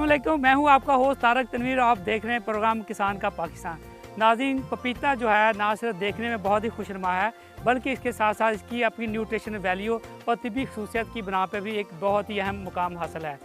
अस्सलामुअलैकुम, मैं हूं आपका होस्ट तारक तनवीर। आप देख रहे हैं प्रोग्राम किसान का पाकिस्तान। नाज़रीन, पपीता जो है ना सिर्फ देखने में बहुत ही खुशनुमा है, बल्कि इसके साथ साथ इसकी अपनी न्यूट्रिशन वैल्यू और तिब्बी खसूसियत की बना पर भी एक बहुत ही अहम मुकाम हासिल है।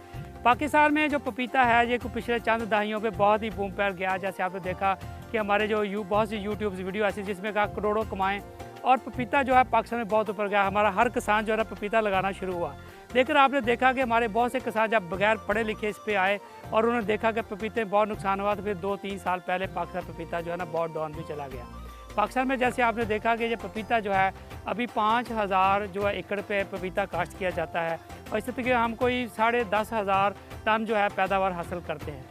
पाकिस्तान में जो पपीता है ये पिछले चंद दहाइयों पे बहुत ही बूम पर गया। जैसे आपने देखा कि हमारे जो बहुत सी यूट्यूब वीडियो ऐसी जिसमें कहा करोड़ों कमाएँ, और पपीता जो है पाकिस्तान में बहुत ऊपर गया। हमारा हर किसान जो है पपीता लगाना शुरू हुआ। लेकिन आपने देखा कि हमारे बहुत से किसान जब बगैर पढ़े लिखे इस पे आए और उन्होंने देखा कि पपीते में बहुत नुकसान हुआ, तो फिर 2-3 साल पहले पाकिस्तान पपीता जो है ना बहुत डाउन भी चला गया। पाकिस्तान में जैसे आपने देखा कि ये पपीता जो है अभी 5000 जो है एकड़ पे पपीता काश्त किया जाता है, और इस तरीके हम कोई 10,500 टन जो है पैदावार हासिल करते हैं।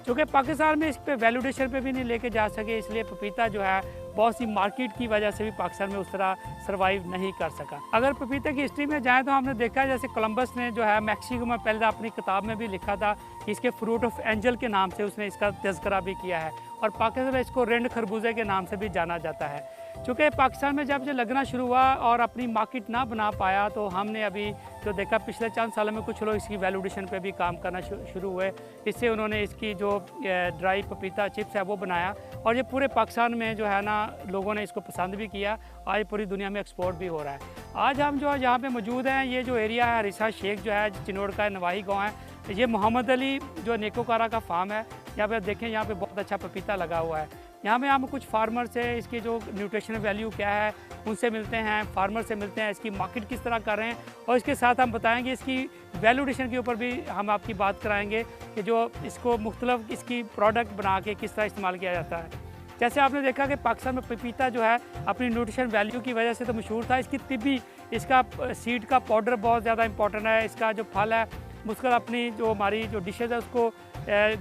चूँकि पाकिस्तान में इस पर वैल्यूडेशन पे भी नहीं लेके जा सके, इसलिए पपीता जो है बहुत सी मार्केट की वजह से भी पाकिस्तान में उस तरह सर्वाइव नहीं कर सका। अगर पपीते की हिस्ट्री में जाएँ तो हमने देखा जैसे कोलंबस ने जो है मैक्सिको में पहले अपनी किताब में भी लिखा था कि इसके फ्रूट ऑफ एंजल के नाम से उसने इसका तज़किरा भी किया है, और पाकिस्तान में इसको रिंड खरबूजे के नाम से भी जाना जाता है। चूँकि पाकिस्तान में जब ये लगना शुरू हुआ और अपनी मार्केट ना बना पाया, तो हमने अभी जो देखा पिछले चंद सालों में कुछ लोग इसकी वैल्यूडेशन पे भी काम करना शुरू हुए। इससे उन्होंने इसकी जो ड्राई पपीता चिप्स है वो बनाया, और ये पूरे पाकिस्तान में जो है ना लोगों ने इसको पसंद भी किया। आज पूरी दुनिया में एक्सपोर्ट भी हो रहा है। आज हम जो यहाँ पे मौजूद हैं, ये जो एरिया है रिसा शेख जो है चिनोड़ का नवाही गाँव है, ये मोहम्मद अली जो नेकोकारा का फार्म है। यहाँ पे देखें, यहाँ पे बहुत अच्छा पपीता लगा हुआ है। यहाँ पे हम कुछ फार्मर से इसकी जो न्यूट्रिशनल वैल्यू क्या है उनसे मिलते हैं, फार्मर से मिलते हैं, इसकी मार्केट किस तरह कर रहे हैं, और इसके साथ हम बताएंगे इसकी वैल्यूडेशन के ऊपर भी हम आपकी बात कराएंगे कि जो इसको मुख्तलिफ इसकी प्रोडक्ट बना के किस तरह इस्तेमाल किया जाता है। जैसे आपने देखा कि पाकिस्तान में पपीता जो है अपनी न्यूट्रिशन वैल्यू की वजह से तो मशहूर था, इसकी तिब्बी इसका सीड का पाउडर बहुत ज़्यादा इंपॉर्टेंट है। इसका जो फल है मुझकर अपनी जो हमारी जो डिशेज़ है उसको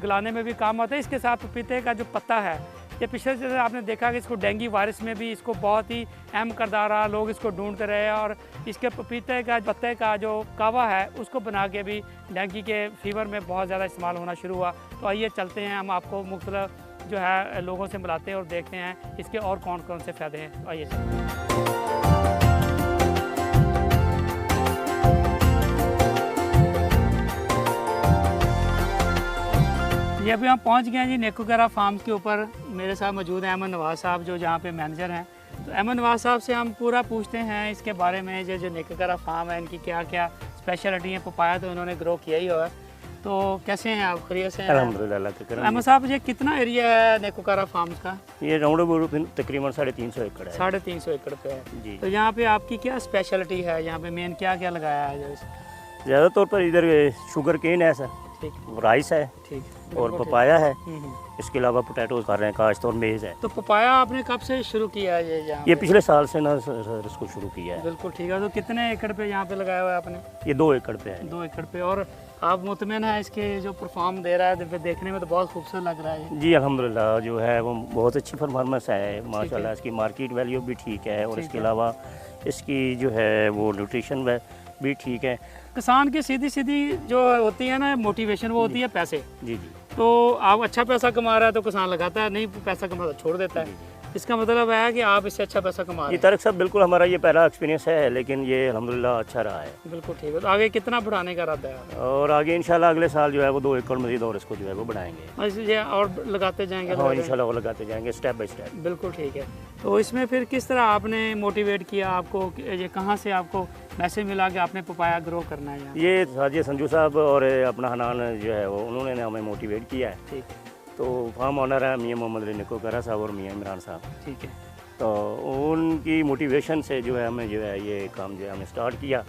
गलाने में भी काम आता है। इसके साथ पपीते का जो पत्ता है, ये पिछले जैसे आपने देखा कि इसको डेंगू वायरस में भी इसको बहुत ही अहम किरदार रहा, लोग इसको ढूंढते रहे, और इसके पपीते का पत्ते का जो कावा है उसको बना के भी डेंगू के फीवर में बहुत ज़्यादा इस्तेमाल होना शुरू हुआ। तो आइए चलते हैं, हम आपको मुख्तलिफ जो है लोगों से मिलाते हैं और देखते हैं इसके और कौन कौन से फ़ायदे हैं। आइए ये अभी हम पहुंच गए हैं जी नेकोकारा फार्म के ऊपर। मेरे साथ मौजूद हैं अहमद नवाज साहब जो जहाँ पे मैनेजर हैं। तो अहमद नवाज साहब से हम पूरा पूछते हैं इसके बारे में, जो नेकोकारा फार्म है इनकी क्या क्या स्पेशलिटी है। पपाया तो इन्होंने ग्रो किया ही हुआ है। तो कैसे हैं आप, खैरियत से हैं? अल्हम्दुलिल्लाह। अहमद साहब, ये कितना एरिया है नेकोकारा फार्म का? ये राउंड तकरीबन 350 एकड़ है। 350 एकड़ पे है जी। तो यहाँ पे आपकी क्या स्पेशलिटी है? यहाँ पे मेन क्या क्या लगाया है? ज़्यादातर पर इधर शुगर केन है सर, ठीक, राइस है, ठीक, और पपाया है। इसके अलावा पोटैटोज कर रहे हैं, काश्त और मेज़ है। तो पपाया आपने कब से शुरू किया है ये पिछले साल से ना सर इसको शुरू किया है। बिल्कुल ठीक है। तो कितने एकड़ पे यहाँ पे लगाया हुआ है आपने? ये 2 एकड़ पे है। 2 एकड़ पे। और आप मुतमईन है इसके जो परफॉर्म दे रहा है? देखने में तो बहुत खूबसूरत लग रहा है जी अल्हम्दुलिल्लाह। जो है वो बहुत अच्छी परफॉर्मेंस है माशाल्लाह। इसकी मार्केट वैल्यू भी ठीक है, और इसके अलावा इसकी जो है वो न्यूट्रिशन भी ठीक है। किसान की सीधी सीधी जो होती है ना मोटिवेशन, वो होती है पैसे। जी जी। तो आप अच्छा पैसा कमा रहा है तो किसान लगाता है, नहीं पैसा कमाता छोड़ देता है। इसका मतलब है कि आप इससे अच्छा पैसा कमा रहे हैं। तारक साहब बिल्कुल हमारा ये पहला एक्सपीरियंस है, लेकिन ये अल्हम्दुलिल्लाह अच्छा रहा है। बिल्कुल ठीक है। तो आगे कितना बढ़ाने का इरादा है? और आगे इंशाल्लाह अगले साल जो है वो 2 एकड़ मजीद और इसको जो है वो बढ़ाएंगे। इसलिए और लगाते जाएंगे? हाँ इंशाल्लाह वो लगाते जाएंगे स्टेप बाय स्टेप। बिल्कुल ठीक है। तो इसमें फिर किस तरह आपने मोटिवेट किया आपको, ये कहाँ से आपको मैसेज मिला कि आपने पपाया ग्रो करना है? ये साजिद संजू साहब और अपना हनान जो है वो उन्होंने हमें मोटिवेट किया है। ठीक। तो फार्म ऑनर है मियाँ मोहम्मद अली नेकोकारा साहब और मियाँ इमरान साहब। ठीक है। तो उनकी मोटिवेशन से जो है हमें जो है ये काम जो है हमने स्टार्ट किया,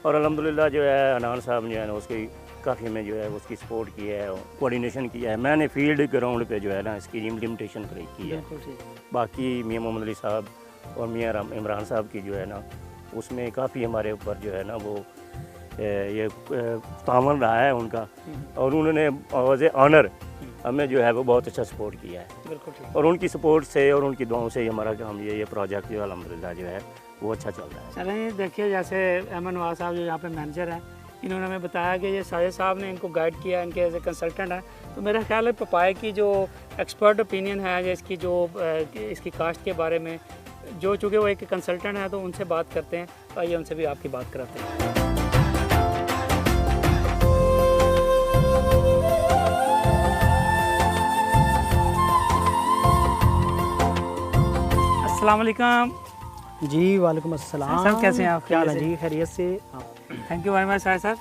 और अल्हम्दुलिल्लाह जो है हनान साहब जो है ना उसकी काफ़ी में जो है उसकी सपोर्ट किया है, कोऑर्डिनेशन किया है। मैंने फील्ड ग्राउंड पे जो है ना इसकी इम्प्लीमेंटेशन की है। बाकी मियाँ मोहम्मद अली साहब और मियाँ इमरान साहब की जो है ना उसमें काफ़ी हमारे ऊपर जो है ना वो ये तावन रहा है उनका, और उन्होंने एज ए ऑनर हमें जो है वो बहुत अच्छा सपोर्ट किया है। बिल्कुल ठीक। और उनकी सपोर्ट से और उनकी दुआओं से हमारा हम ये प्रोजेक्ट जो अल्हम्दुलिल्लाह जो है वो अच्छा चल रहा है। चलें देखिए, जैसे अहमद नवाज साहब जो यहाँ पे मैनेजर हैं, इन्होंने हमें बताया कि ये साजिद साहब ने इनको गाइड किया, इनके एज ए कंसल्टेंट है। तो मेरा ख्याल है पपाया की जो एक्सपर्ट ओपिनियन है इसकी जो इसकी काश्त के बारे में, जो चूँकि वो एक कंसल्टेंट है, तो उनसे बात करते हैं। आइए उनसे भी आपकी बात कराते हैं। अस्सलाम वालेकुम जी। वालेकुम अस्सलाम। सर कैसे हैं आप? क्या हाल है जी? खैरियत से? Thank you very much sir.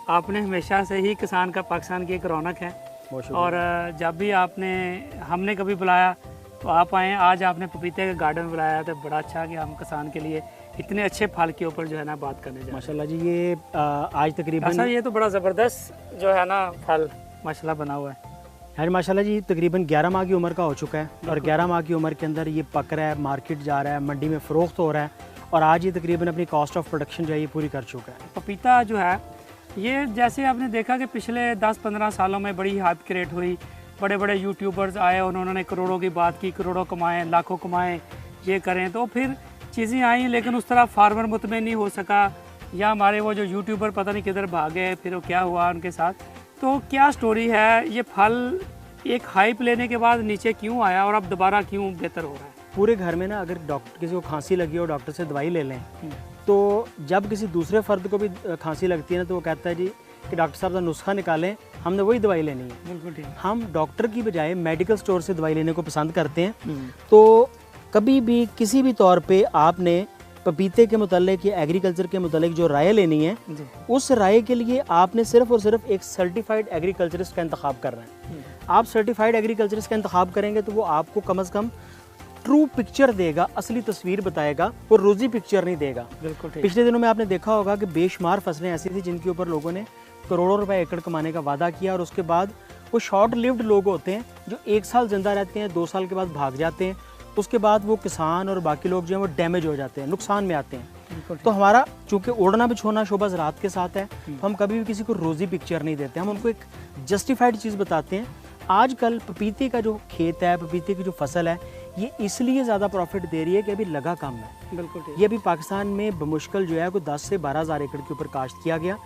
आपने हमेशा से ही किसान का पाकिस्तान की एक रौनक है और जब भी हमने कभी बुलाया तो आप आए। आज आपने पपीते के गार्डन में बुलाया तो बड़ा अच्छा कि हम किसान के लिए इतने अच्छे फल के ऊपर जो है ना बात करने जा रहे हैं। माशाल्लाह जी, ये आज तकरीबन सर ये तो बड़ा ज़बरदस्त जो है ना फल माशाल्लाह बना हुआ है। हाँ जी माशाल्लाह जी, तकरीबन 11 माह की उम्र का हो चुका है और 11 माह की उम्र के अंदर ये पक रहा है, मार्केट जा रहा है, मंडी में फ़रोख्त हो रहा है और आज ये तकरीबन अपनी कॉस्ट ऑफ प्रोडक्शन जो है ये पूरी कर चुका है। पपीता जो है ये जैसे आपने देखा कि पिछले 10-15 सालों में बड़ी हाइप क्रिएट हुई, बड़े बड़े यूट्यूबर्स आए और उन्होंने करोड़ों की बात की, करोड़ों कमाएं, लाखों कमाएं, ये करें, तो फिर चीज़ें आई लेकिन उस तरह फार्मर मुतमईन नहीं हो सका या हमारे वो जो यूट्यूबर पता नहीं किधर भागे, फिर वो क्या हुआ उनके साथ। तो क्या स्टोरी है, ये फल एक हाइप लेने के बाद नीचे क्यों आया और अब दोबारा क्यों बेहतर हो रहा है? पूरे घर में ना अगर डॉक्टर किसी को खांसी लगी हो डॉक्टर से दवाई ले लें, तो जब किसी दूसरे फ़र्द को भी खांसी लगती है ना तो वो कहता है जी कि डॉक्टर साहब का नुस्खा निकालें, हमने वही दवाई लेनी है। बिल्कुल ठीक। हम डॉक्टर की बजाय मेडिकल स्टोर से दवाई लेने को पसंद करते हैं। तो कभी भी किसी भी तौर पे आपने पपीते के मुतालिक या एग्रीकल्चर के मुतालिक जो राय लेनी है, उस राय के लिए आपने सिर्फ और सिर्फ एक सर्टिफाइड एग्रीकल्चरिस्ट का इंतखाब करना है। आप सर्टिफाइड एग्रीकल्चरिस्ट का इंतखाब करेंगे तो वो आपको कम से कम ट्रू पिक्चर देगा, असली तस्वीर बताएगा और रोजी पिक्चर नहीं देगा। बिल्कुल ठीक। पिछले दिनों में आपने देखा होगा कि बेशुमार फसलें ऐसी थी जिनके ऊपर लोगों ने करोड़ों रुपए एकड़ कमाने का वादा किया और उसके बाद वो शॉर्ट लिव्ड लोग होते हैं जो 1 साल जिंदा रहते हैं, 2 साल के बाद भाग जाते हैं। उसके बाद वो किसान और बाकी लोग जो हैं वो डैमेज हो जाते हैं, नुकसान में आते हैं। तो हमारा चूंकि ओढ़ना बिछोना शोबा ज़राअत के साथ है, तो हम कभी भी किसी को रोजी पिक्चर नहीं देते, हम उनको एक जस्टिफाइड चीज़ बताते हैं। आजकल पपीते का जो खेत है, पपीते की जो फसल है, ये इसलिए ज़्यादा प्रॉफिट दे रही है कि अभी लगा कम है। बिल्कुल ठीक। ये अभी पाकिस्तान में बमुश्किल जो है कोई 10 से 12 हज़ार एकड़ के ऊपर काश्त किया गया।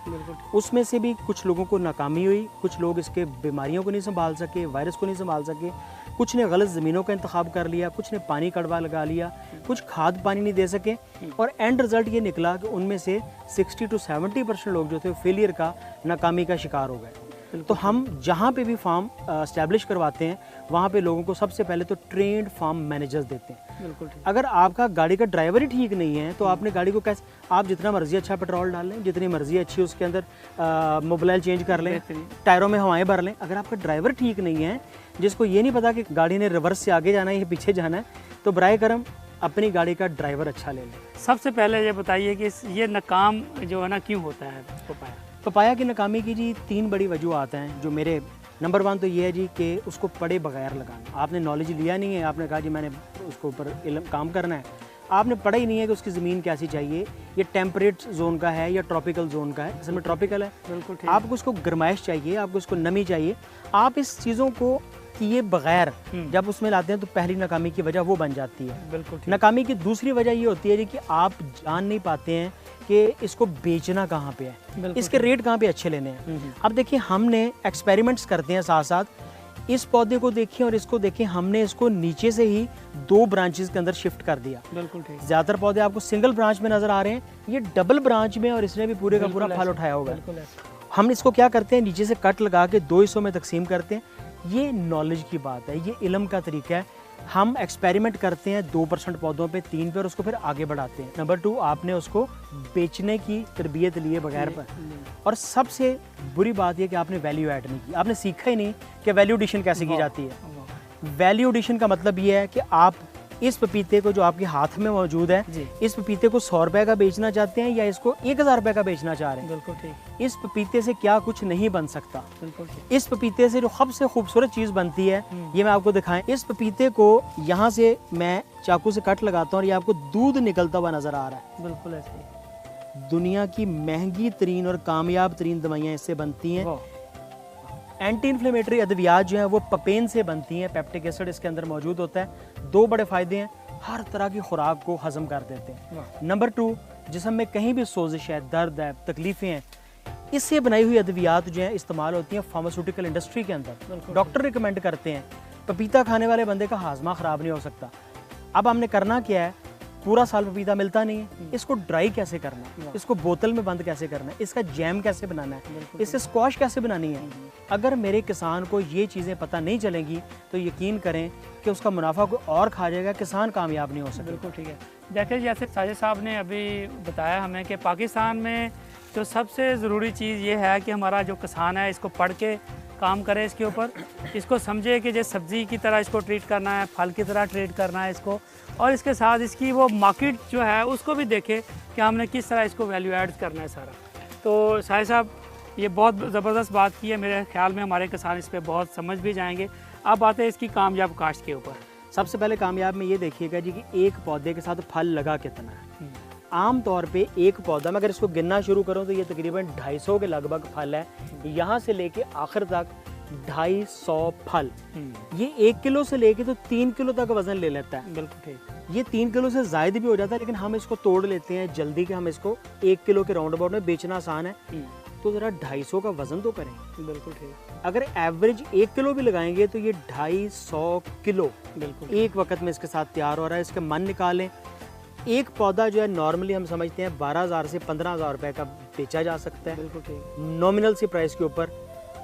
उसमें से भी कुछ लोगों को नाकामी हुई, कुछ लोग इसके बीमारियों को नहीं संभाल सके, वायरस को नहीं संभाल सके, कुछ ने गलत ज़मीनों का इंतखाब कर लिया, कुछ ने पानी कड़वा लगा लिया, कुछ खाद पानी नहीं दे सके और एंड रिज़ल्ट ये निकला कि उनमें से 60 to 70% लोग जो थे फेलियर का, नाकामी का शिकार हो गए। तो हम जहाँ पे भी फार्म एस्टैब्लिश करवाते हैं वहाँ पे लोगों को सबसे पहले तो ट्रेंड फार्म मैनेजर्स देते हैं। बिल्कुल ठीक। अगर आपका गाड़ी का ड्राइवर ही ठीक नहीं है तो आपने गाड़ी को कैसे, आप जितना मर्जी अच्छा पेट्रोल डाल लें, जितनी मर्जी अच्छी उसके अंदर मोबिलाइल चेंज कर लें, टायरों में हवाएं भर लें, अगर आपका ड्राइवर ठीक नहीं है, जिसको ये नहीं पता कि गाड़ी ने रिवर्स से आगे जाना है या पीछे जाना है, तो बराए करम अपनी गाड़ी का ड्राइवर अच्छा ले लें। सबसे पहले ये बताइए कि ये नाकाम जो है ना क्यों होता है पपाया? पपाया की नाकामी की जी 3 बड़ी वजूहत हैं जो मेरे नंबर 1 तो ये है जी कि उसको पढ़े बगैर लगाना। आपने नॉलेज लिया नहीं है, आपने कहा जी मैंने उसके ऊपर इल्म काम करना है, आपने पढ़ा ही नहीं है कि उसकी ज़मीन कैसी चाहिए, ये टेम्परेट जोन का है या ट्रॉपिकल जोन का है। असल में ट्रॉपिकल है। बिल्कुल ठीक। आपको उसको गर्माइश चाहिए, आपको उसको नमी चाहिए। आप इस चीज़ों को किए बगैर जब उसमें लाते हैं तो पहली नाकामी की वजह वो बन जाती है। बिल्कुल ठीक। नाकामी की दूसरी वजह ये होती है जी कि आप जान नहीं पाते हैं कि इसको बेचना कहाँ पे है, इसके रेट कहाँ पे अच्छे लेने हैं। अब देखिए हमने एक्सपेरिमेंट्स करते हैं साथ साथ, इस पौधे को देखिए और इसको देखिए, हमने इसको नीचे से ही 2 ब्रांचेस के अंदर शिफ्ट कर दिया। बिल्कुल ठीक। ज़्यादातर पौधे आपको सिंगल ब्रांच में नज़र आ रहे हैं, ये डबल ब्रांच में और इसने भी पूरे का पूरा फल उठाया होगा। हम इसको क्या करते हैं, नीचे से कट लगा के 2 हिस्सों में तकसीम करते हैं। ये नॉलेज की बात है, ये इल्म का तरीका है। हम एक्सपेरिमेंट करते हैं 2% पौधों पे, 3 पे और उसको फिर आगे बढ़ाते हैं। नंबर 2, आपने उसको बेचने की तरबियत लिए बगैर पर। और सबसे बुरी बात यह कि आपने वैल्यू ऐड नहीं की, आपने सीखा ही नहीं कि वैल्यू एडिशन कैसे की जाती है। वैल्यू एडिशन का मतलब ये है कि आप इस पपीते को जो आपके हाथ में मौजूद है, इस पपीते को 100 रुपए का बेचना चाहते हैं या इसको 1000 रुपए का बेचना चाह रहे हैं। बिल्कुल ठीक। इस पपीते से क्या कुछ नहीं बन सकता। बिल्कुल ठीक। इस पपीते से जो सबसे खूबसूरत चीज़ बनती है ये मैं आपको दिखाएं। इस पपीते को यहाँ से मैं चाकू से कट लगाता हूँ और ये आपको दूध निकलता हुआ नजर आ रहा है। बिल्कुल ऐसे। दुनिया की महंगी तरीन और कामयाब तरीन दवाइयाँ इससे बनती हैं। एंटी इन्फ्लेमेटरी अद्वियात जो है वो पपेन से बनती हैं, पेप्टिक एसिड इसके अंदर मौजूद होता है। 2 बड़े फ़ायदे हैं, हर तरह की खुराक को हजम कर देते हैं। नंबर 2, जिस्म में कहीं भी सोजिश है, दर्द है, तकलीफ़ें हैं, इससे बनाई हुई अद्वियात जो है इस्तेमाल होती हैं फार्मास्यूटिकल इंडस्ट्री के अंदर। डॉक्टर रिकमेंड करते हैं, पपीता खाने वाले बंदे का हाजमा ख़राब नहीं हो सकता। अब हमने करना क्या है, पूरा साल पपीता मिलता नहीं है, इसको ड्राई कैसे करना है, इसको बोतल में बंद कैसे करना है, इसका जैम कैसे बनाना है, इससे स्क्वाश कैसे बनानी है। अगर मेरे किसान को ये चीज़ें पता नहीं चलेंगी तो यकीन करें कि उसका मुनाफा कोई और खा जाएगा, किसान कामयाब नहीं हो सकता। बिल्कुल ठीक है। देखिए जैसे साजिद साहब ने अभी बताया हमें कि पाकिस्तान में जो सबसे ज़रूरी चीज़ ये है कि हमारा जो किसान है इसको पढ़ के काम करे, इसके ऊपर इसको समझे कि जैसे सब्ज़ी की तरह इसको ट्रीट करना है, फल की तरह ट्रीट करना है इसको, और इसके साथ इसकी वो मार्केट जो है उसको भी देखे कि हमने किस तरह इसको वैल्यू ऐड करना है सारा। तो साहिद साहब ये बहुत ज़बरदस्त बात की है, मेरे ख्याल में हमारे किसान इस पर बहुत समझ भी जाएंगे। अब आते हैं इसकी कामयाब काश्त के ऊपर। सबसे पहले कामयाब में ये देखिएगा जी कि एक पौधे के साथ फल लगा कितना है। आम तौर पे एक पौधा में अगर इसको गिनना शुरू करूं तो ये तकरीबन 250 के लगभग फल है, यहाँ से लेके आखिर तक 250 फल। ये 1 किलो से लेके तो 3 किलो तक वजन ले लेता है। बिल्कुल ठीक। ये 3 किलो से ज़ायद भी हो जाता है, लेकिन हम इसको तोड़ लेते हैं जल्दी कि हम इसको 1 किलो के राउंड अबाउट में बेचना आसान है। तो ज़रा 250 का वजन तो करें। बिल्कुल ठीक। अगर एवरेज 1 किलो भी लगाएंगे तो ये 250 किलो बिल्कुल एक वक्त में इसके साथ तैयार हो रहा है। इसके मन निकालें, एक पौधा जो है नॉर्मली हम समझते हैं 12,000 से 15,000 रुपए का बेचा जा सकता है बिल्कुल ठीक। नॉमिनल सी प्राइस के ऊपर।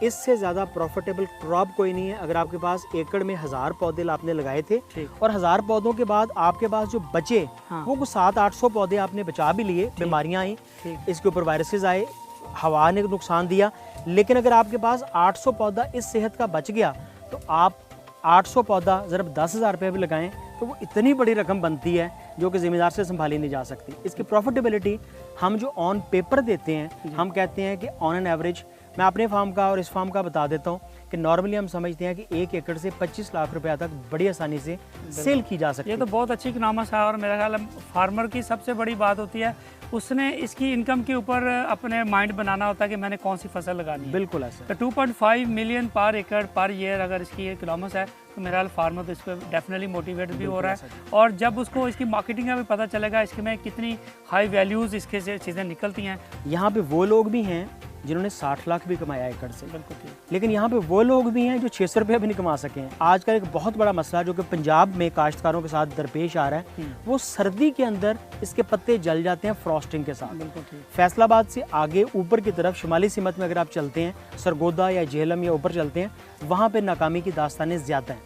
इससे ज़्यादा प्रॉफिटेबल क्रॉप कोई नहीं है। अगर आपके पास एकड़ में 1000 पौधे आपने लगाए थे और 1000 पौधों के बाद आपके पास जो बचे वो 700-800 पौधे आपने बचा भी लिए, बीमारियाँ आई, इसके ऊपर वायरसेस आए, हवा ने नुकसान दिया, लेकिन अगर आपके पास 800 पौधा इस सेहत का बच गया तो आप 800 पौधा ज़रा 10,000 रुपये भी लगाएं तो वो इतनी बड़ी रकम बनती है जो कि ज़िम्मेदार से संभाली नहीं जा सकती। इसकी प्रॉफिटेबिलिटी हम जो ऑन पेपर देते हैं, हम कहते हैं कि ऑन एन एवरेज, मैं अपने फार्म का और इस फार्म का बता देता हूँ कि नॉर्मली हम समझते हैं कि 1 एकड़ से 25 लाख रुपया तक बड़ी आसानी से सेल की जा सकती है। ये तो बहुत अच्छी इकनॉमिक्स है और मेरा ख्याल है फार्मर की सबसे बड़ी बात होती है उसने इसकी इनकम के ऊपर अपने माइंड बनाना होता है कि मैंने कौन सी फसल लगानी है। बिल्कुल ऐसा। तो 2.5 मिलियन पर एकड़ पर ईयर अगर इसकी इकनॉमिक्स है तो मेरा ख्याल फार्मर तो इस पर डेफिनेटली मोटिवेट भी हो रहा है, और जब उसको इसकी मार्केटिंग का भी पता चलेगा इसमें कितनी हाई वैल्यूज़ इसके से चीज़ें निकलती हैं। यहाँ पे वो लोग भी हैं जिन्होंने 60 लाख भी कमाया एकड़ से। बिल्कुल ठीक। लेकिन यहाँ पे वो लोग भी हैं जो 600 रुपये भी नहीं कमा सके हैं। आजकल एक बहुत बड़ा मसला जो कि पंजाब में काश्तकारों के साथ दरपेश आ रहा है, वो सर्दी के अंदर इसके पत्ते जल जाते हैं फ्रॉस्टिंग के साथ। बिल्कुल ठीक। फैसलाबाद से आगे ऊपर की तरफ शुमाली सिमत में अगर आप चलते हैं, सरगोदा या झेलम या ऊपर चलते हैं, वहाँ पे नाकामी की दास्तानें ज़्यादा हैं।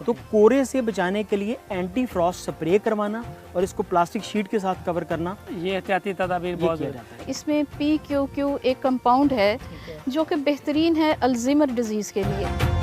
तो कोरे से बचाने के लिए एंटी फ्रॉस्ट स्प्रे करवाना और इसको प्लास्टिक शीट के साथ कवर करना, ये एहतियाती तदाबीर बहुत किया जाता है। इसमें PQQ एक कंपाउंड है जो कि बेहतरीन है अल्जीमर डिजीज़ के लिए।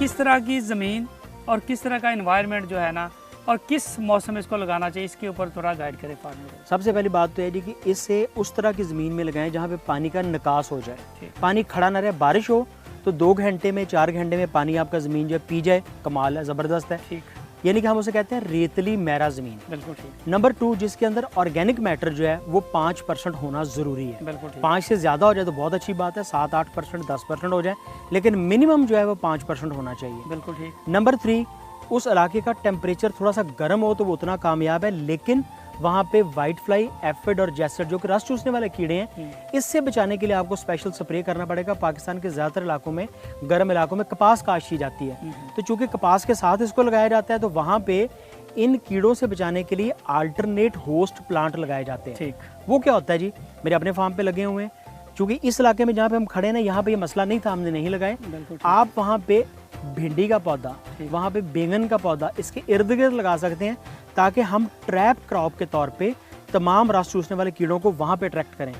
किस तरह की ज़मीन और किस तरह का इन्वायरमेंट जो है ना, और किस मौसम में इसको लगाना चाहिए, इसके ऊपर थोड़ा गाइड करें फार्मर को। सबसे पहली बात तो है जी कि इसे उस तरह की ज़मीन में लगाएं जहाँ पे पानी का निकास हो जाए, पानी खड़ा ना रहे। बारिश हो तो 2 घंटे में 4 घंटे में पानी आपका ज़मीन जो है पी जाए, कमाल है, ज़बरदस्त है। ठीक। यानी कि हम उसे कहते हैं रेतली मैरा ज़मीन। बिल्कुल ठीक। नंबर 2, जिसके अंदर ऑर्गेनिक मैटर जो है वो 5% होना ज़रूरी है। बिल्कुल ठीक। 5 से ज़्यादा हो जाए तो बहुत अच्छी बात है, 7-8%, 10% हो जाए, लेकिन मिनिमम जो है वो 5% होना चाहिए। बिल्कुल ठीक। नंबर 3, उस इलाके का टेम्परेचर थोड़ा सा गर्म हो तो वो उतना कामयाब है, लेकिन वहाँ पे वाइट फ्लाई, एफिड और जैसर जो कि रस चूसने वाले कीड़े हैं, इससे बचाने के लिए आपको स्पेशल स्प्रे करना पड़ेगा। पाकिस्तान के ज़्यादातर इलाकों में, गर्म इलाकों में कपास काश्त की जाती है, तो चूँकि कपास के साथ इसको लगाया जाता है तो वहाँ पे इन कीड़ों से बचाने के लिए अल्टरनेट होस्ट प्लांट लगाए जाते हैं। ठीक। वो क्या होता है जी, मेरे अपने फार्म पे लगे हुए हैं। चूँकि इस इलाके में जहाँ पे हम खड़े हैं ना, यहाँ पे ये मसला नहीं था, हमने नहीं लगाए। आप वहाँ पे भिंडी का पौधा, वहाँ पे बैंगन का पौधा इसके इर्द गिर्द लगा सकते हैं, ताकि हम ट्रैप क्रॉप के तौर पे तमाम रस चूसने वाले कीड़ों को वहाँ पे अट्रैक्ट करें।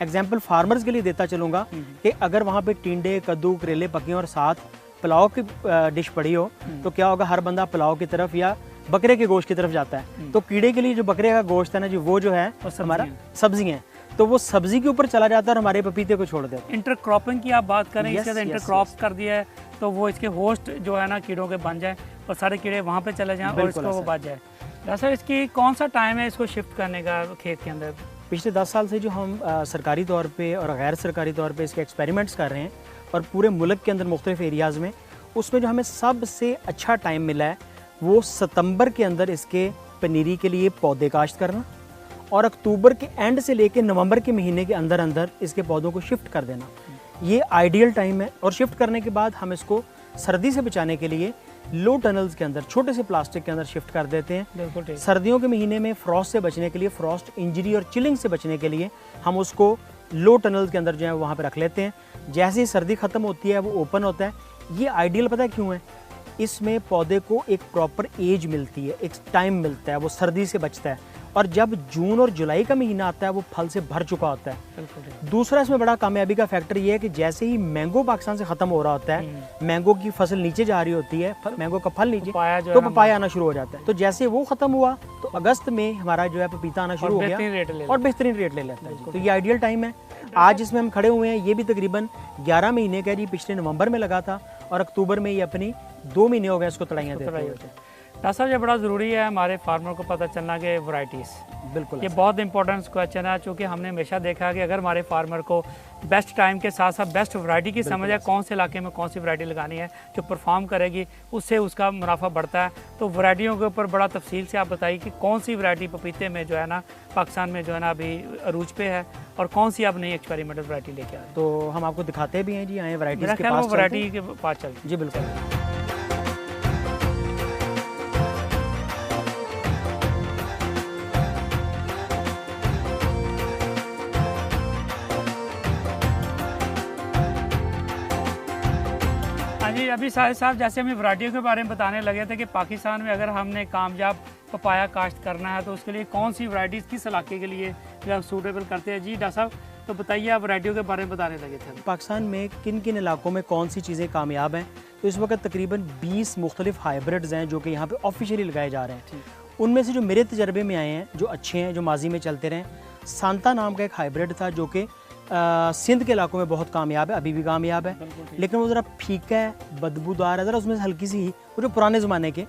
एग्जाम्पल फार्मर्स के लिए देता चलूँगा कि अगर वहाँ पे टिंडे, कद्दू, करेले पके और साथ पुलाव की डिश पड़ी हो तो क्या होगा, हर बंदा पुलाव की तरफ या बकरे के गोश्त की तरफ जाता है। तो कीड़े के लिए जो बकरे का गोश्त है ना जी, वो जो है हमारा सब्जियाँ, तो वो सब्जी के ऊपर चला जाता है और हमारे पपीते को छोड़ देता है। इंटरक्रॉपिंग की आप बात करें, Yes, इसके अंदर yes, इंटरक्रॉप yes. कर दिया है तो वो इसके होस्ट जो है ना कीड़ों के बन जाए और सारे कीड़े वहाँ पे चले जाएं और इसको वो बच जाए। वैसे इसकी कौन सा टाइम है इसको शिफ्ट करने का खेत के अंदर? पिछले 10 साल से जो हम सरकारी तौर पे और गैर सरकारी तौर पे इसके एक्सपेरिमेंट्स कर रहे हैं और पूरे मुल्क के अंदर मुख्तलिफ एरियाज़ में, उसमें जो हमें सबसे अच्छा टाइम मिला है वो सितंबर के अंदर इसके पनीरी के लिए पौधे काश्त करना और अक्टूबर के एंड से लेकर नवंबर के महीने के अंदर अंदर इसके पौधों को शिफ्ट कर देना। ये आइडियल टाइम है। और शिफ्ट करने के बाद हम इसको सर्दी से बचाने के लिए लो टनल्स के अंदर छोटे से प्लास्टिक के अंदर शिफ्ट कर देते हैं। बिल्कुल ठीक। सर्दियों के महीने में फ्रॉस्ट से बचने के लिए, फ्रॉस्ट इंजरी और चिलिंग से बचने के लिए हम उसको लो टनल्स के अंदर जो है वहाँ पे रख लेते हैं। जैसे ही सर्दी ख़त्म होती है वो ओपन होता है। ये आइडियल पता है क्यों है? इसमें पौधे को एक प्रॉपर एज मिलती है, एक टाइम मिलता है, वो सर्दी से बचता है। और जब जून और जुलाई का महीना आता है वो फल से भर चुका होता है। बिल्कुल ठीक। दूसरा इसमें बड़ा कामयाबी का फैक्टर ये है कि जैसे ही मैंगो पाकिस्तान से ख़त्म हो रहा होता है, मैंगो की फसल नीचे जा रही होती है, मैंगो का फल नीचे, पपाया जो तो है ना पपाया आना शुरू हो जाता है। तो जैसे वो ख़त्म हुआ तो अगस्त में हमारा जो है पपीता आना शुरू हो गया बेहतरीन रेट ले और बेहतरीन रेट ले लेता है। तो ये आइडियल टाइम है। आज इसमें हम खड़े हुए हैं, ये भी तकरीबन 11 महीने का जी, पिछले नवंबर में लगा था और अक्टूबर में ये अपनी 2 महीने हो गए इसको तड़ाइयाँ देते हुए। डॉक्टर साहब ये बड़ा ज़रूरी है हमारे फार्मर को पता चलना कि वैरायटीज़, बिल्कुल ये बहुत इंपॉर्टेंट क्वेश्चन है, क्योंकि हमने हमेशा देखा कि अगर हमारे फार्मर को बेस्ट टाइम के साथ साथ बेस्ट वैरायटी की समझ है, कौन से इलाके में कौन सी वैरायटी लगानी है जो परफॉर्म करेगी, उससे उसका मुनाफा बढ़ता है। तो वैरायटियों के ऊपर बड़ा तफसील से आप बताइए कि कौन सी वैरायटी पपीते में जो है ना पाकिस्तान में जो है ना अभी अरूज पे है और कौन सी आप नई एक्सपेरिमेंटल वैरायटी लेके आए। तो हम आपको दिखाते भी हैं जी, आए वैरायटीज़ मेरा के ख्याल पास वो चलते हैं। वैरायटी के पास चलते जी बिल्कुल। हाँ जी, अभी साहिद साहब जैसे हमें वैरायटियों के बारे में बताने लगे थे कि पाकिस्तान में अगर हमने कामयाब पपाया काश्त करना है तो उसके लिए कौन सी वैरायटीज़ किस इलाके के लिए जो हम सूटेबल करते हैं। जी डॉक्टर साहब, तो बताइए, आप वैरायटियों के बारे में बताने लगे थे। पाकिस्तान में किन किन इलाकों में कौन सी चीज़ें कामयाब हैं, तो इस वक्त तकरीबन 20 मुख्तलिफ हाइब्रिड्स हैं जो कि यहाँ पे ऑफिशियली लगाए जा रहे हैं। उनमें से जो मेरे तजर्बे में आए हैं, जो अच्छे हैं, जो माजी में चलते रहे, सांता नाम का एक हाइब्रिड था जो कि सिंध के इलाकों में बहुत कामयाब है, अभी भी कामयाब है, लेकिन वो ज़रा फीका है, बदबूदार है, ज़रा उसमें हल्की सी, वो जो पुराने ज़माने के।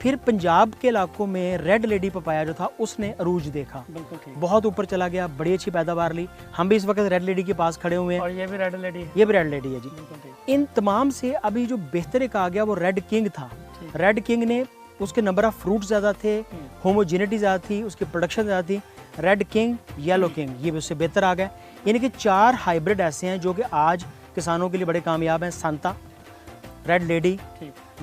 फिर पंजाब के इलाकों में रेड लेडी पपाया जो था उसने अरूज देखा, बहुत ऊपर चला गया, बड़ी अच्छी पैदावार ली। हम भी इस वक्त रेड लेडी के पास खड़े हुए हैं और ये भी रेड लेडी है। ये भी रेड लेडी है जी। इन तमाम से अभी जो बेहतर एक आ गया वो रेड किंग था। रेड किंग ने, उसके नंबर ऑफ फ्रूट ज़्यादा थे, होमोजेनिटी ज़्यादा थी, उसकी प्रोडक्शन ज़्यादा थी। रेड किंग, येलो किंग, ये भी उससे बेहतर आ गया। यानी कि 4 हाइब्रिड ऐसे हैं जो कि आज किसानों के लिए बड़े कामयाब हैं। Santa, red lady,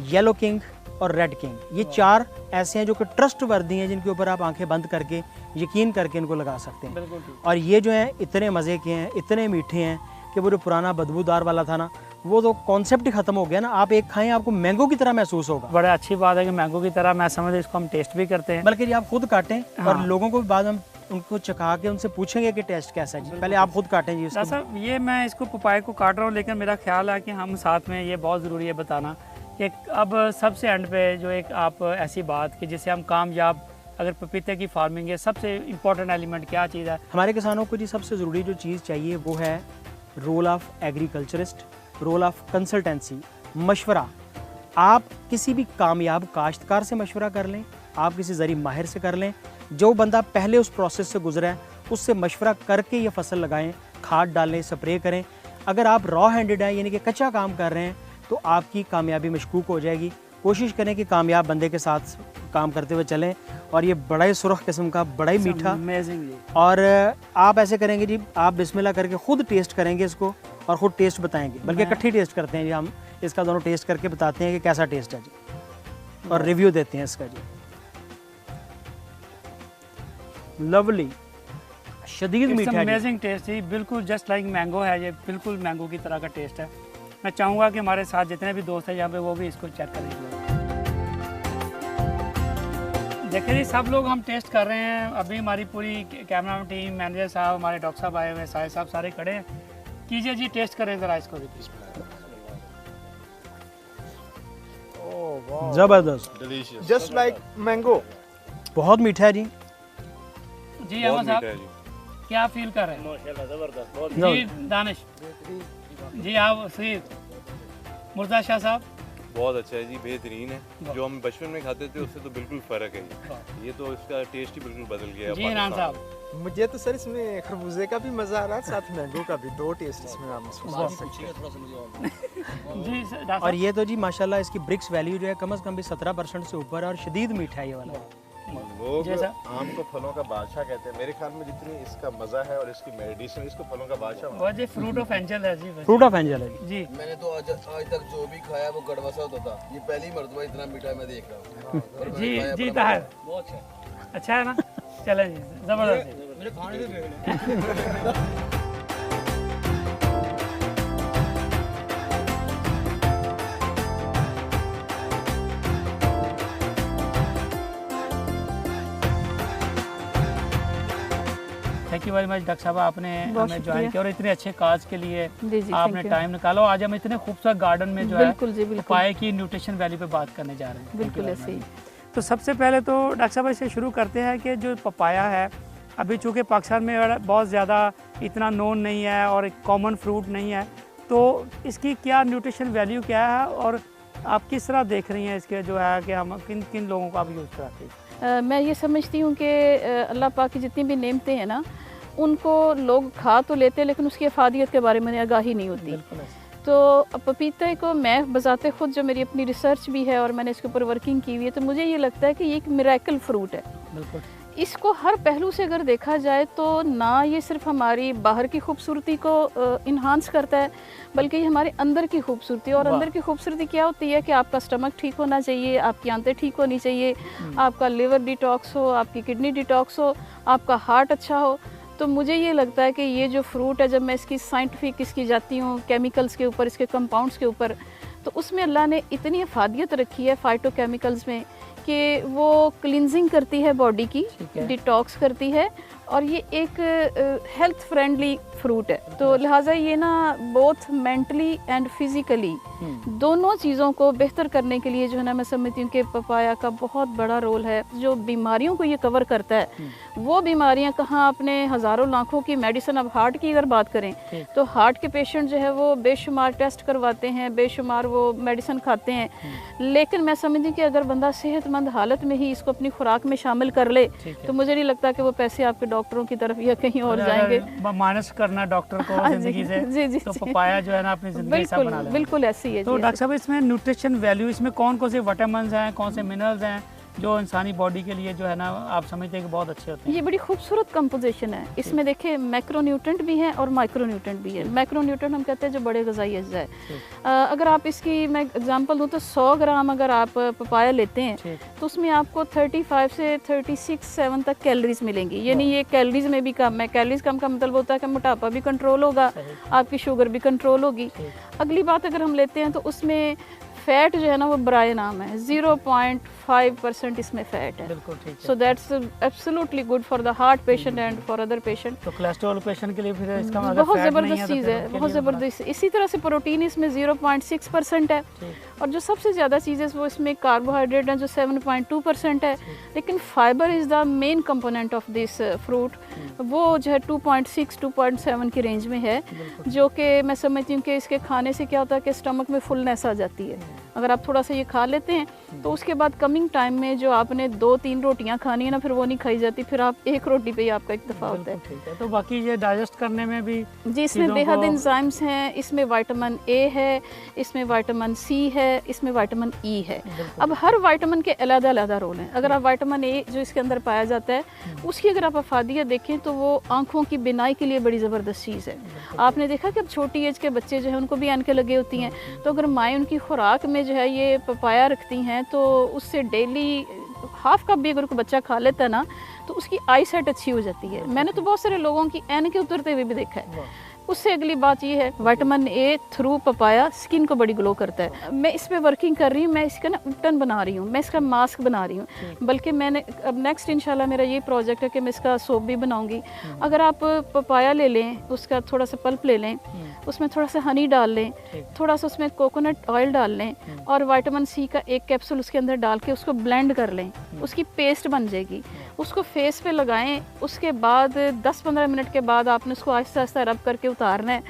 yellow king और रेड किंग, ये 4 ऐसे हैं जो कि ट्रस्ट वर्दी हैं, जिनके ऊपर आप आंखें बंद करके यकीन करके इनको लगा सकते हैं। और ये जो हैं इतने मज़े के हैं, इतने मीठे हैं कि वो जो पुराना बदबूदार वाला था ना, वो तो कॉन्सेप्ट ही ख़त्म हो गया ना। आप एक खाएं, आपको मैंगो की तरह महसूस होगा। बड़ा अच्छी बात है कि मैंगो की तरह, मैं समझ इसको हम टेस्ट भी करते हैं। बल्कि आप खुद काटें और हाँ। लोगों को भी बाद में उनको चखा के उनसे पूछेंगे कि टेस्ट कैसा है जी। पहले आप खुद काटें जी डॉक्टर इसको। साहब, ये मैं इसको पपाया को काट रहा हूँ, लेकिन मेरा ख्याल है कि हम साथ में, ये बहुत ज़रूरी है बताना कि अब सबसे एंड पे जो एक आप ऐसी बात कि जिससे हम कामयाब, अगर पपीते की फार्मिंग है, सबसे इम्पोर्टेंट एलिमेंट क्या चीज़ है? हमारे किसानों को जी सबसे ज़रूरी जो चीज़ चाहिए वो है role of agriculturist, role of consultancy, मशवरा। आप किसी भी कामयाब काश्तकार से मशवरा कर लें, आप किसी ज़री माहिर से कर लें, जो बंदा पहले उस प्रोसेस से गुजरा है उससे मशवरा करके ये फसल लगाएं, खाद डालें, स्प्रे करें। अगर आप रॉ हैंडेड हैं, यानी कि कच्चा काम कर रहे हैं, तो आपकी कामयाबी मशकूक हो जाएगी। कोशिश करें कि कामयाब बंदे के साथ काम करते हुए चलें। और ये बड़ा ही सुरख किस्म का, बड़ा ही मीठा, अमेजिंग। और आप ऐसे करेंगे जी, आप बिस्मिल्लाह करके खुद टेस्ट करेंगे इसको और ख़ुद टेस्ट बताएंगे, बल्कि इकट्ठी टेस्ट करते हैं जी। हम इसका दोनों टेस्ट करके बताते हैं कि कैसा टेस्ट है जी, और रिव्यू देते हैं इसका जी। लवली, शदीद मीठा है जी। अमेजिंग टेस्ट है, बिल्कुल जस्ट लाइक मैंगो है ये, बिल्कुल मैंगो की तरह का टेस्ट है। मैं चाहूँगा कि हमारे साथ जितने भी दोस्त हैं यहाँ पे वो भी इसको चेक करेंगे। देखिए जी, सब लोग हम टेस्ट कर रहे हैं। अभी हमारी पूरी कैमरा टीम, मैनेजर साहब, हमारे डॉक्टर साहब आए हुए हैं, साहिब साहब सारे खड़े हैं। कीजिए जी, टेस्ट करें ज़रा इसको भी। जबरदस्त, जस्ट लाइक मैंगो। बहुत मीठा है जी। जी अहमद साहब, क्या फील कर रहे हैं? माशाल्लाह ज़बरदस्त, बहुत जी दानिश जी, आप सईद मुर्जा शाह साहब? बहुत अच्छा है जी, बेहतरीन है। जो हम बचपन में खाते थे उससे तो बिल्कुल फ़र्क है ये तो इसका टेस्ट ही बिल्कुल बदल गया। जी इमरान साहब? मुझे तो सर इसमें खरबूजे का भी मज़ा आ रहा है, साथ मैंगो का भी, 2 टेस्ट इसमें आप महसूस कर सकते हैं। जी डॉक्टर और ये तो जी माशाल्लाह इसकी ब्रिक्स वैल्यू जो है कम से कम भी 17% से ऊपर है और शदीद मीठा है ये वाला। लोग जैसा आम को फलों का बादशाह कहते हैं। मेरे ख्याल में जितनी इसका मजा है और इसकी मेडिसिन, इसको फलों का बादशाह वो जी फ्रूट ऑफ एंजल है जी फ्रूट ऑफ एंजल है जी। मैंने तो आज तक जो भी खाया वो कड़वा सा होता था, ये पहली मर्तबा इतना मीठा मैं देख रहा हूँ। और मैंने जी खाया जी बड़ा ताहिर बहुत अच्छा है ना। चले जी जबरदस्त। Thank you very much doctor साहब, आपने बहुत हमें ज्वाइन शुक्रिया। किया और इतने अच्छे काज के लिए जी जी आपने thank you। टाइम निकाला। आज हम इतने खूबसूरत गार्डन में जो है बिल्कुल जी बिल्कुल पपाया की न्यूट्रिशन वैल्यू पे बात करने जा रहे हैं। Thank you बिल्कुल very ऐसे ही। much। तो सबसे पहले तो डॉक्टर साहब इससे शुरू करते हैं कि जो पपाया है अभी चूँकि पाकिस्तान में बहुत ज़्यादा इतना नोन नहीं है और एक कॉमन फ्रूट नहीं है, तो इसकी क्या न्यूट्रिशन वैल्यू क्या है और आप किस तरह देख रही हैं इसके जो है कि हम किन किन लोगों को आप यूज़ कराते हैं? मैं ये समझती हूँ कि अल्लाह पाक की जितनी भी नेमतें हैं ना, उनको लोग खा तो लेते हैं लेकिन उसकी अफादियत के बारे में आगाही नहीं होती। बिल्कुल ऐसे। तो पपीते को मैं बजाते खुद, जो मेरी अपनी रिसर्च भी है और मैंने इसके ऊपर वर्किंग की हुई है, तो मुझे ये लगता है कि ये एक मिरेकल फ्रूट है। बिल्कुल इसको हर पहलू से अगर देखा जाए तो ना ये सिर्फ हमारी बाहर की खूबसूरती को इन्हांस करता है, बल्कि ये हमारे अंदर की खूबसूरती। और वाह। अंदर की खूबसूरती क्या होती है कि आपका स्टमक ठीक होना चाहिए, आपकी आंतें ठीक होनी चाहिए, आपका लिवर डिटॉक्स हो, आपकी किडनी डिटॉक्स हो, आपका हार्ट अच्छा हो। तो मुझे ये लगता है कि ये जो फ्रूट है, जब मैं इसकी साइंटिफिक इसकी जाती हूँ केमिकल्स के ऊपर, इसके कंपाउंड्स के ऊपर, तो उसमें अल्लाह ने इतनी अफादियत रखी है फाइटोकेमिकल्स में कि वो क्लिनजिंग करती है बॉडी की, ठीक है। डिटॉक्स करती है, और ये एक हेल्थ फ्रेंडली फ्रूट है। तो लिहाजा ये ना बोथ मेंटली एंड फिजिकली दोनों चीज़ों को बेहतर करने के लिए जो है ना, मैं समझती हूँ कि पपाया का बहुत बड़ा रोल है। जो बीमारियों को ये कवर करता है, वो बीमारियाँ कहाँ, अपने हज़ारों लाखों की मेडिसिन। अब हार्ट की अगर बात करें तो हार्ट के पेशेंट जो है वो बेशुमार टेस्ट करवाते हैं, बेशुमार वो मेडिसिन खाते हैं, लेकिन मैं समझती हूँ कि अगर बंदा सेहतमंद हालत में ही इसको अपनी खुराक में शामिल कर ले, तो मुझे नहीं लगता कि वो पैसे आपके डॉक्टरों की तरफ या कहीं और जाएंगे। माइनस करना डॉक्टर को हाँ, जिंदगी से, जी, जी, तो जी। पपाया जो है ना अपनी जिंदगी से बना बिल्कुल लेना। बिल्कुल ऐसी है तो जी, डॉक्टर साहब इसमें न्यूट्रिशन वैल्यू, इसमें कौन कौन से विटामिन्स हैं, कौन से मिनरल्स हैं जो इंसानी बॉडी के लिए जो है ना आप समझते हैं कि बहुत अच्छे होते हैं? ये बड़ी खूबसूरत कंपोजिशन है। इसमें देखिए मैक्रोन्यूट्रेंट भी हैं और माइक्रोन्यूट्रेंट भी है। मैक्रोन्यूट्रेंट हम कहते हैं जो बड़े ग़िज़ाई अज्जा है। अगर आप इसकी मैं एग्जांपल दूं तो 100 ग्राम अगर आप पपाया लेते हैं तो उसमें आपको 35 से 36-7 तक कैलोरीज मिलेंगी। यानी ये कैलोरीज में भी कम है। कैलोरीज कम का मतलब होता है कि मोटापा भी कंट्रोल होगा, आपकी शुगर भी कंट्रोल होगी। अगली बात अगर हम लेते हैं तो उसमें फैट जो है ना वो बराए नाम है, 0.5% इसमें फैट है। बिल्कुल ठीक है। So that's absolutely good for the heart patient and for other patient. तो कोलेस्ट्रॉल पेशेंट के लिए फिर इसका अगर बहुत फैट नहीं ज़बरदस्त है तो चीज़ फिर है, उनके बहुत लिए बड़ा- ज़बरदस्त। इसी तरह से प्रोटीन इसमें 0.6% है, और जो सबसे ज़्यादा चीज़ें वो इसमें कार्बोहाइड्रेट हैं जो 7.2% है। लेकिन fibre is the main component of this fruit, वो जो है 2.6-2.7 की रेंज में है, जो कि मैं समझती हूँ कि इसके खाने से क्या होता है कि स्टमक में फुलनेस आ जाती है। अगर आप थोड़ा सा ये खा लेते हैं तो उसके बाद कमिंग टाइम में जो आपने 2-3 रोटियां खानी है ना, फिर वो नहीं खाई जाती, फिर आप एक रोटी पे ही आपका इक्तफा होता है। बिल्कुल ठीक है। तो बाकी ये डाइजेस्ट करने में भी जी, इसमें चीज़ों बेहद को- एंजाइम्स हैं, इसमें विटामिन ए है, इसमें विटामिन सी है, इसमें विटामिन ई है। अब हर विटामिन के अलग-अलग रोल हैं। अगर आप विटामिन ए जो इसके अंदर पाया जाता है, उसकी अगर आप अफादियत देखें तो वो आंखों की बिनाई के लिए बड़ी ज़बरदस्त चीज़ है। आपने देखा कि अब छोटी एज के बच्चे जो हैं उनको भी ऐनकें लगी होती हैं, तो अगर माएँ उनकी खुराक में जो है ये पपाया रखती हैं तो उससे डेली हाफ कप भी अगर कोई बच्चा खा लेता है ना, तो उसकी आई साइट अच्छी हो जाती है। मैंने तो बहुत सारे लोगों की ऐनकें उतरते हुए भी देखा है। उससे अगली बात ये है, vitamin A through papaya skin को बड़ी ग्लो करता है। मैं इस पर वर्किंग कर रही हूँ, मैं इसका ना उपटन बना रही हूँ, मैं इसका मास्क बना रही हूँ, बल्कि मैंने अब नेक्स्ट इंशाल्लाह मेरा ये प्रोजेक्ट है कि मैं इसका सोप भी बनाऊंगी। अगर आप पपाया ले लें, उसका थोड़ा सा पल्प ले लें, उसमें थोड़ा सा हनी डाल लें, थोड़ा सा उसमें कोकोनट ऑयल डाल लें, और विटामिन सी का एक कैप्सूल उसके अंदर डाल के उसको ब्लेंड कर लें, उसकी पेस्ट बन जाएगी। उसको फेस पे लगाएं, उसके बाद 10-15 मिनट के बाद आपने उसको आहिस्ता आहिस्ता रब करके उतारना है।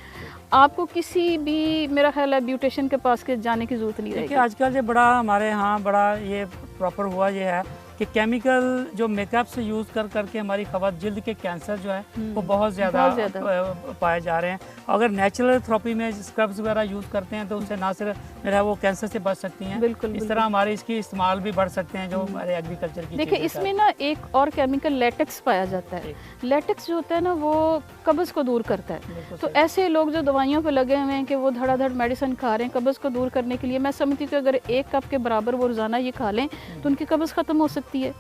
आपको किसी भी, मेरा ख्याल है, ब्यूटिशियन के पास के जाने की जरूरत नहीं देखिए रहेगी। आजकल जो बड़ा हमारे यहाँ बड़ा ये प्रॉपर हुआ ये है कि केमिकल जो मेकअप से यूज़ कर करके हमारी खवत जिल्द के कैंसर जो है वो बहुत ज़्यादा पाए जा रहे हैं। अगर नेचुरल थेरेपी में स्क्रब्स वगैरह यूज़ करते हैं तो उससे ना सिर्फ मेरा वो कैंसर से बच सकती हैं, बिल्कुल इस तरह हमारे इसकी इस्तेमाल भी बढ़ सकते हैं जो हमारे एग्रीकल्चर की। देखिए इसमें ना एक और केमिकल लेटेक्स पाया जाता है। लेटेक्स जो होता है ना वो कब्ज़ को दूर करता है। तो ऐसे लोग जो दवाइयों पे लगे हुए हैं कि वो धड़ाधड़ मेडिसिन खा रहे हैं कब्ज़ को दूर करने के लिए, मैं समझती हूँ कि अगर 1 कप के बराबर वो रोज़ाना ये खा लें तो उनकी कब्ज़ ख़त्म हो सकती है।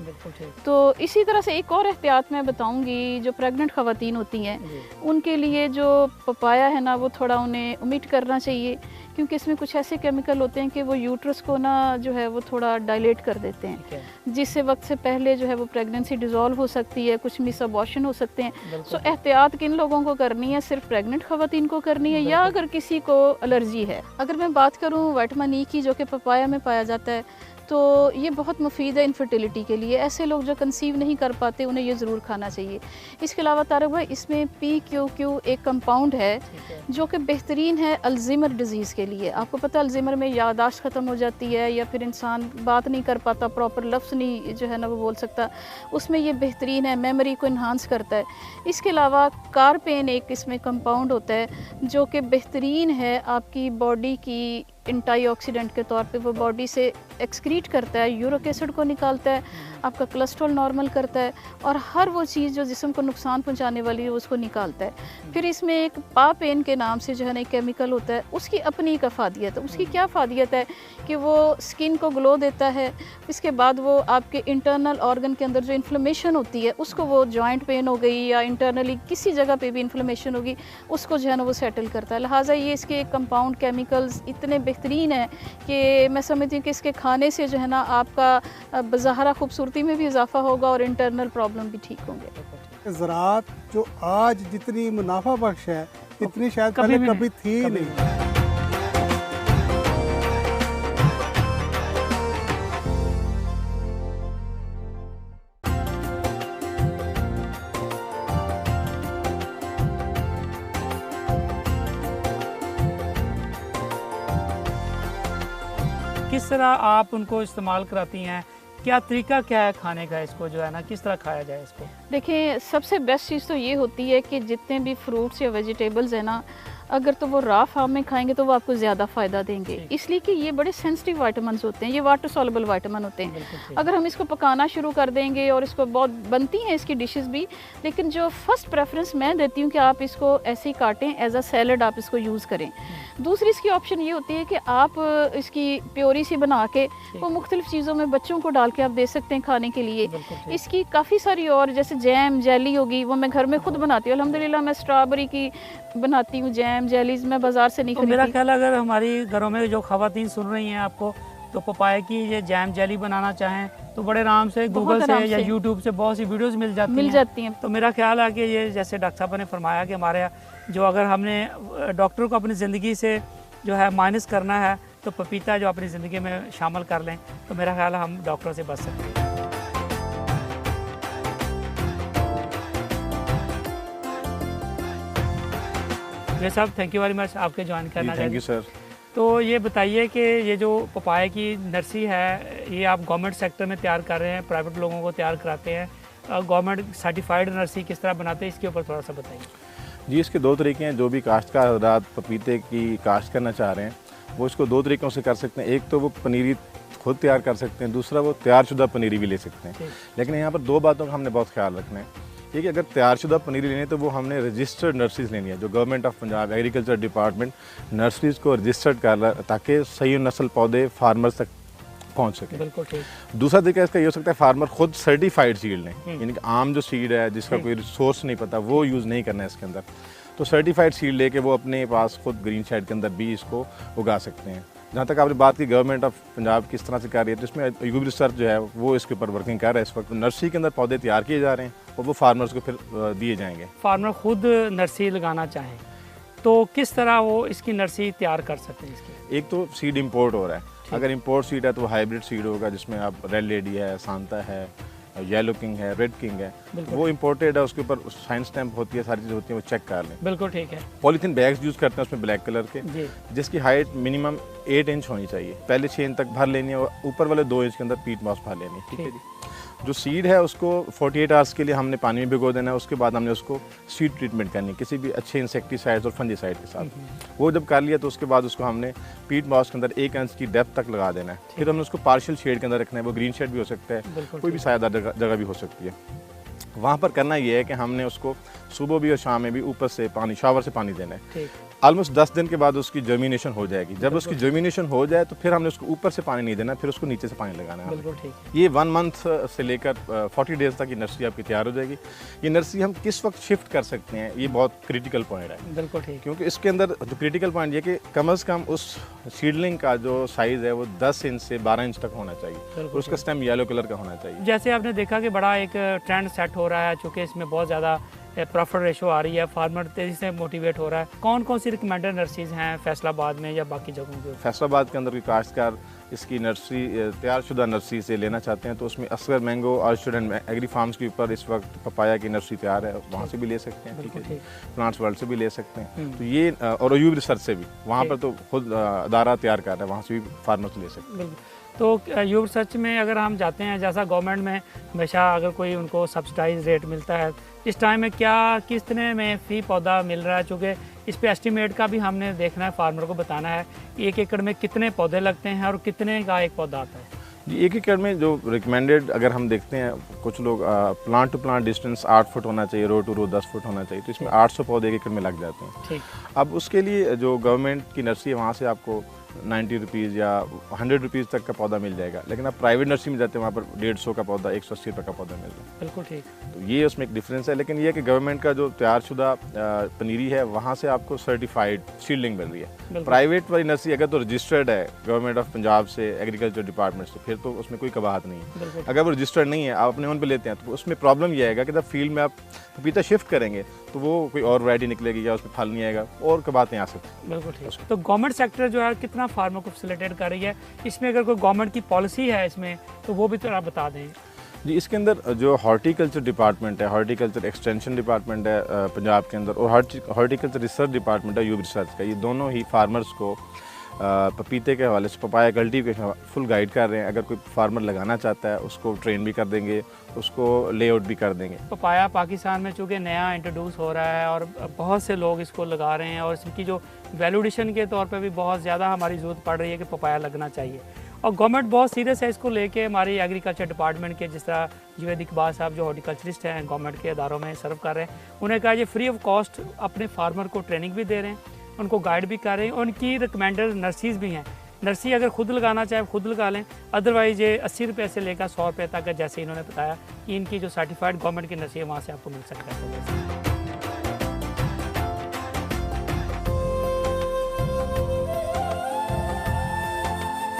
तो इसी तरह से एक और एहतियात मैं बताऊंगी, जो प्रेग्नेंट ख़वातीन होती हैं उनके लिए जो पपाया है ना वो थोड़ा उन्हें ओमिट करना चाहिए, क्योंकि इसमें कुछ ऐसे केमिकल होते हैं कि वो यूट्रस को ना जो है वो थोड़ा डायलेट कर देते हैं, जिससे वक्त से पहले जो है वो प्रेगनेंसी डिज़ोल्व हो सकती है, कुछ मिस अबॉर्शन हो सकते हैं। सो एहतियात किन लोगों को करनी है, सिर्फ प्रेग्नेंट ख़वातीन को करनी है या अगर किसी को एलर्जी है। अगर मैं बात करूँ विटामिन ई की जो कि पपाया में पाया जाता है, तो ये बहुत मुफीद है इनफर्टिलिटी के लिए। ऐसे लोग जो कंसीव नहीं कर पाते उन्हें ये ज़रूर खाना चाहिए। इसके अलावा तारक भाई इसमें PQQ एक कंपाउंड है जो कि बेहतरीन है अल्ज़ीमर डिज़ीज़ के लिए। आपको पता है अल्ज़ीमर में याददाश्त ख़त्म हो जाती है या फिर इंसान बात नहीं कर पाता, प्रॉपर लफ्ज़ नहीं जो है ना वो बोल सकता, उसमें ये बेहतरीन है, मेमोरी को इन्हांस करता है। इसके अलावा कारपेन एक इसमें कंपाउंड होता है जो कि बेहतरीन है आपकी बॉडी की एंटीऑक्सीडेंट के तौर पे, वो बॉडी से एक्सक्रीट करता है, यूरिक एसिड को निकालता है, आपका कोलेस्ट्रॉल नॉर्मल करता है और हर वो चीज़ जो जिस्म को नुकसान पहुंचाने वाली है उसको निकालता है। फिर इसमें एक पापेन के नाम से जो है ना एक केमिकल होता है, उसकी अपनी एक अफादियत है। उसकी क्या अफादियत है कि वो स्किन को ग्लो देता है, इसके बाद वो आपके इंटरनल ऑर्गन के अंदर जो इन्फ्लेमेशन होती है उसको, वो जॉइंट पेन हो गई या इंटरनली किसी जगह पे भी इन्फ्लेमेशन होगी उसको जो है ना वो सेटल करता है। लिहाजा ये इसके कंपाउंड केमिकल्स इतने बेहतरीन है कि मैं समझती हूँ कि इसके खाने से जो है ना आपका बज़ाहरा खूबसूरती में भी इजाफा होगा और इंटरनल प्रॉब्लम भी ठीक होंगे। ज़राअत जो आज जितनी मुनाफा बख्श है इतनी शायद पहले कभी थी नहीं। किस तरह आप उनको इस्तेमाल कराती हैं, क्या तरीका क्या है खाने का, इसको जो है ना किस तरह खाया जाए इसको? देखिए सबसे बेस्ट चीज़ तो ये होती है कि जितने भी फ्रूट्स या वेजिटेबल्स हैं ना, अगर तो वो रा फार्म में खाएंगे तो वो आपको ज़्यादा फ़ायदा देंगे, इसलिए कि ये बड़े सेंसिटिव विटामिन्स होते हैं, ये वाटर सॉल्युबल विटामिन होते हैं। अगर हम इसको पकाना शुरू कर देंगे और इसको बहुत बनती हैं इसकी डिशेस भी, लेकिन जो फर्स्ट प्रेफरेंस मैं देती हूँ कि आप इसको ऐसे ही काटें, एज अ सैलड आप इसको यूज़ करें। दूसरी इसकी ऑप्शन ये होती है कि आप इसकी प्योरी सी बना के वो मुख्तलिफ चीज़ों में बच्चों को डाल के आप दे सकते हैं खाने के लिए। इसकी काफ़ी सारी और जैसे जैम जेली होगी, वो मैं घर में खुद बनाती हूँ अल्हम्दुलिल्लाह। मैं स्ट्रॉबेरी की बनाती हूँ जैम जेलीज, मैं बाज़ार से नहीं खरीदती। मेरा ख्याल अगर हमारी घरों में जो ख़वातीन सुन रही हैं आपको, तो पपाया की ये जैम जेली बनाना चाहें तो बड़े आराम से गूगल से या यूट्यूब से बहुत सी वीडियोस मिल जाती हैं। तो मेरा ख्याल है कि ये जैसे डॉक्टर साहब ने फरमाया कि हमारे जो अगर हमने डॉक्टर को अपनी ज़िंदगी से जो है माइनस करना है तो पपीता जो अपनी ज़िंदगी में शामिल कर लें तो मेरा ख्याल है हम डॉक्टरों से बच सकते हैं। ये साहब थैंक यू वेरी मच आपके ज्वाइन करना। Thank you sir. तो ये बताइए कि ये जो पपाया की नर्सरी है ये आप गवर्नमेंट सेक्टर में तैयार कर रहे हैं, प्राइवेट लोगों को तैयार कराते हैं, गवर्नमेंट सर्टिफाइड नर्सरी किस तरह बनाते हैं, इसके ऊपर थोड़ा सा बताइए। जी इसके 2 तरीके हैं। जो भी काश्तकार हज़रात पपीते की काश्त करना चाह रहे हैं वो इसको 2 तरीक़ों से कर सकते हैं। एक तो वो पनीरी खुद तैयार कर सकते हैं, दूसरा वो तैयारशुदा पनीरी भी ले सकते हैं। लेकिन यहाँ पर 2 बातों का हमने बहुत ख्याल रखना है। ये कि अगर तैयारशुदा पनीरी लेनी है तो वो हमने रजिस्टर्ड नर्सरीज लेनी है, जो government of Punjab agriculture department nurseries को रजिस्टर्ड कर रहा है ताकि सही नस्ल पौधे फार्मर्स तक पहुंच सके। बिल्कुल ठीक। दूसरा तरीका इसका ये हो सकता है फार्मर खुद सर्टिफाइड सीड लें, यानी कि आम जो सीड है जिसका कोई रिसोर्स नहीं पता वो यूज़ नहीं करना है इसके अंदर, तो सर्टिफाइड सीड लेके वो अपने पास खुद ग्रीन शेड के अंदर भी इसको उगा सकते हैं। जहाँ तक आपने बात की गवर्नमेंट ऑफ पंजाब किस तरह से कर रही है, तो इसमें यूबी रिसर्च जो है वो इसके ऊपर वर्किंग कर रहा है इस वक्त। नर्सरी के अंदर पौधे तैयार किए जा रहे हैं और वो फार्मर्स को फिर दिए जाएंगे। फार्मर खुद नर्सरी लगाना चाहें तो किस तरह वो इसकी नर्सरी तैयार कर सकते हैं इसकी? एक तो सीड इंपोर्ट हो रहा है, अगर इंपोर्ट सीड है तो हाइब्रिड सीड होगा जिसमें आप रेड लेडी है, सांता है, येलो किंग है, रेड किंग है, वो इंपोर्टेड है, उसके ऊपर साइंस स्टैम्प होती है, सारी चीज़ होती है, वो चेक कर लें। बिल्कुल ठीक है। पॉलीथीन बैग्स यूज़ करते हैं उसमें ब्लैक कलर के, जिसकी हाइट मिनिमम 8 इंच होनी चाहिए, पहले 6 इंच तक भर लेनी है और ऊपर वाले 2 इंच के अंदर पीट मॉस भर लेनी है, ठीक है जी। जो सीड है उसको 48 आवर्स के लिए हमने पानी में भिगो देना है। उसके बाद हमने उसको सीड ट्रीटमेंट करनी है किसी भी अच्छे इंसेक्टिसाइड्स और फंजीसाइड के साथ। वो जब कर लिया तो उसके बाद उसको हमने पीट मॉस के अंदर 1 इंच की डेप्थ तक लगा देना है। फिर हमने उसको पार्शियल शेड के अंदर रखना है। वो ग्रीन शेड भी हो सकता है, कोई भी सायादार जगह भी हो सकती है। वहाँ पर करना ये है कि हमने उसको सुबह भी और शाम में भी ऊपर से पानी, शावर से पानी देना है। ऑलमोस्ट 10 दिन के बाद उसकी जर्मिनेशन हो जाएगी। जब उसकी जर्मिनेशन हो जाए तो फिर हमने उसको ऊपर से पानी नहीं देना, फिर उसको नीचे से पानी लगाना है। बिल्कुल ठीक है। ये 1 मंथ से लेकर 40 डेज तक ये नर्सरी आपकी तैयार हो जाएगी। ये नर्सरी हम किस वक्त शिफ्ट कर सकते हैं, ये बहुत क्रिटिकल पॉइंट है। बिल्कुल ठीक। क्योंकि इसके अंदर जो क्रिटिकल पॉइंट ये कि कम से कम उस सीडलिंग का जो साइज़ है वो 10 इंच से 12 इंच तक होना चाहिए। उसका स्टेम येलो कलर का होना चाहिए। जैसे आपने देखा कि बड़ा एक ट्रेंड सेट हो रहा है, चूँकि इसमें बहुत ज़्यादा प्रॉफिट रेशो आ रही है, फार्मर तेज़ी से मोटिवेट हो रहा है। कौन कौन सी रिकमेंडेड नर्सरीज हैं फैसलाबाद में या बाकी जगहों पे? फैसलाबाद के अंदर कोई काश्तकार इसकी नर्सरी तैयारशुदा नर्सरी से लेना चाहते हैं तो उसमें Asgar mango orchard and agri farms के ऊपर इस वक्त पपाया की नर्सरी तैयार है, वहाँ से भी ले सकते हैं। ठीक है जी, प्लांट्स वर्ल्ड से भी ले सकते हैं। तो ये और अयूब रिसर्च से भी, वहाँ पर तो खुद अदारा तैयार कर रहा है, वहाँ से भी फार्मर्स ले सकते हैं। तो अयूब रिसर्च में अगर हम जाते हैं, जैसा गवर्नमेंट में हमेशा अगर कोई उनको सब्सिडाइज रेट मिलता है, इस टाइम में क्या कितने में फ़ी पौधा मिल रहा है? चूँकि इस पे एस्टीमेट का भी हमने देखना है, फार्मर को बताना है कि 1 एकड़ में कितने पौधे लगते हैं और कितने का एक पौधा आता है। जी, 1 एकड़ में जो रिकमेंडेड अगर हम देखते हैं, कुछ लोग plant to plant distance 8 foot होना चाहिए, रो टू रो 10 फुट होना चाहिए, तो इसमें 800 पौधे 1 एकड़ में लग जाते हैं। ठीक। अब उसके लिए जो गवर्नमेंट की नर्सरी है वहाँ से आपको 90 रुपीज़ या 100 रुपीज़ तक का पौधा मिल जाएगा। लेकिन आप प्राइवेट नर्सरी में जाते हैं, वहाँ पर 150 का पौधा, 180 रुपये का पौधा मिल रहा है। बिल्कुल ठीक। तो ये उसमें एक डिफरेंस है। लेकिन ये कि गवर्नमेंट का जो तैयारशुदा पनीरी है वहाँ से आपको सर्टिफाइड सीडलिंग मिल रही है। प्राइवेट वाली नर्सरी अगर तो रजिस्टर्ड है गवर्नमेंट ऑफ पंजाब से, एग्रीकल्चर डिपार्टमेंट से, फिर तो उसमें कोई कबाहत नहीं है। अगर वो रजिस्टर्ड नहीं है, आप अपने ओन पे लेते हैं, तो उसमें प्रॉब्लम ये आएगा कि जब फील्ड में आप पपीता शिफ्ट करेंगे तो वो कोई और वैरायटी निकलेगी या उसमें फल नहीं आएगा और कबातें आ सकती हैं। बिल्कुल ठीक। तो गवर्नमेंट सेक्टर जो है कितना फार्मर को फैसिलिटेट कर रही है, इसमें अगर कोई गवर्नमेंट की पॉलिसी है इसमें तो वो भी तो आप बता दें। जी, इसके अंदर जो हॉर्टिकल्चर डिपार्टमेंट है, हॉर्टिकल्चर एक्सटेंशन डिपार्टमेंट है पंजाब के अंदर, और हॉर्टिकल्चर रिसर्च डिपार्टमेंट है यूब रिसर्च का, ये दोनों ही फार्मर्स को पपीते के हवाले से, पपाया कल्टीवेशन फुल गाइड कर रहे हैं। अगर कोई फार्मर लगाना चाहता है उसको ट्रेन भी कर देंगे, उसको लेआउट भी कर देंगे। पपाया पाकिस्तान में चूँकि नया इंट्रोड्यूस हो रहा है और बहुत से लोग इसको लगा रहे हैं, और इसकी जो वैल्यूडेशन के तौर पे भी बहुत ज़्यादा हमारी ज़रूरत पड़ रही है कि पपाया लगना चाहिए, और गवर्नमेंट बहुत सीरियस है इसको लेके। हमारी एग्रीकल्चर डिपार्टमेंट के जिस तरह जुवैद इकबाल साहब जो हॉर्टिकल्चरिस्ट हैं, गवर्नमेंट के इदारों में सर्व कर रहे हैं, उन्हें कहा ये फ्री ऑफ कॉस्ट अपने फार्मर को ट्रेनिंग भी दे रहे हैं, उनको गाइड भी कर रहे हैं, उनकी रिकमेंडेड नर्सरीज भी हैं। नर्सरी अगर खुद लगाना चाहे खुद लगा लें, अदरवाइज ये 80 रुपये से लेकर 100 रुपये तक, जैसे इन्होंने बताया कि इनकी जो सर्टिफाइड गवर्नमेंट की नर्सरी है वहाँ से आपको मिल सकता है।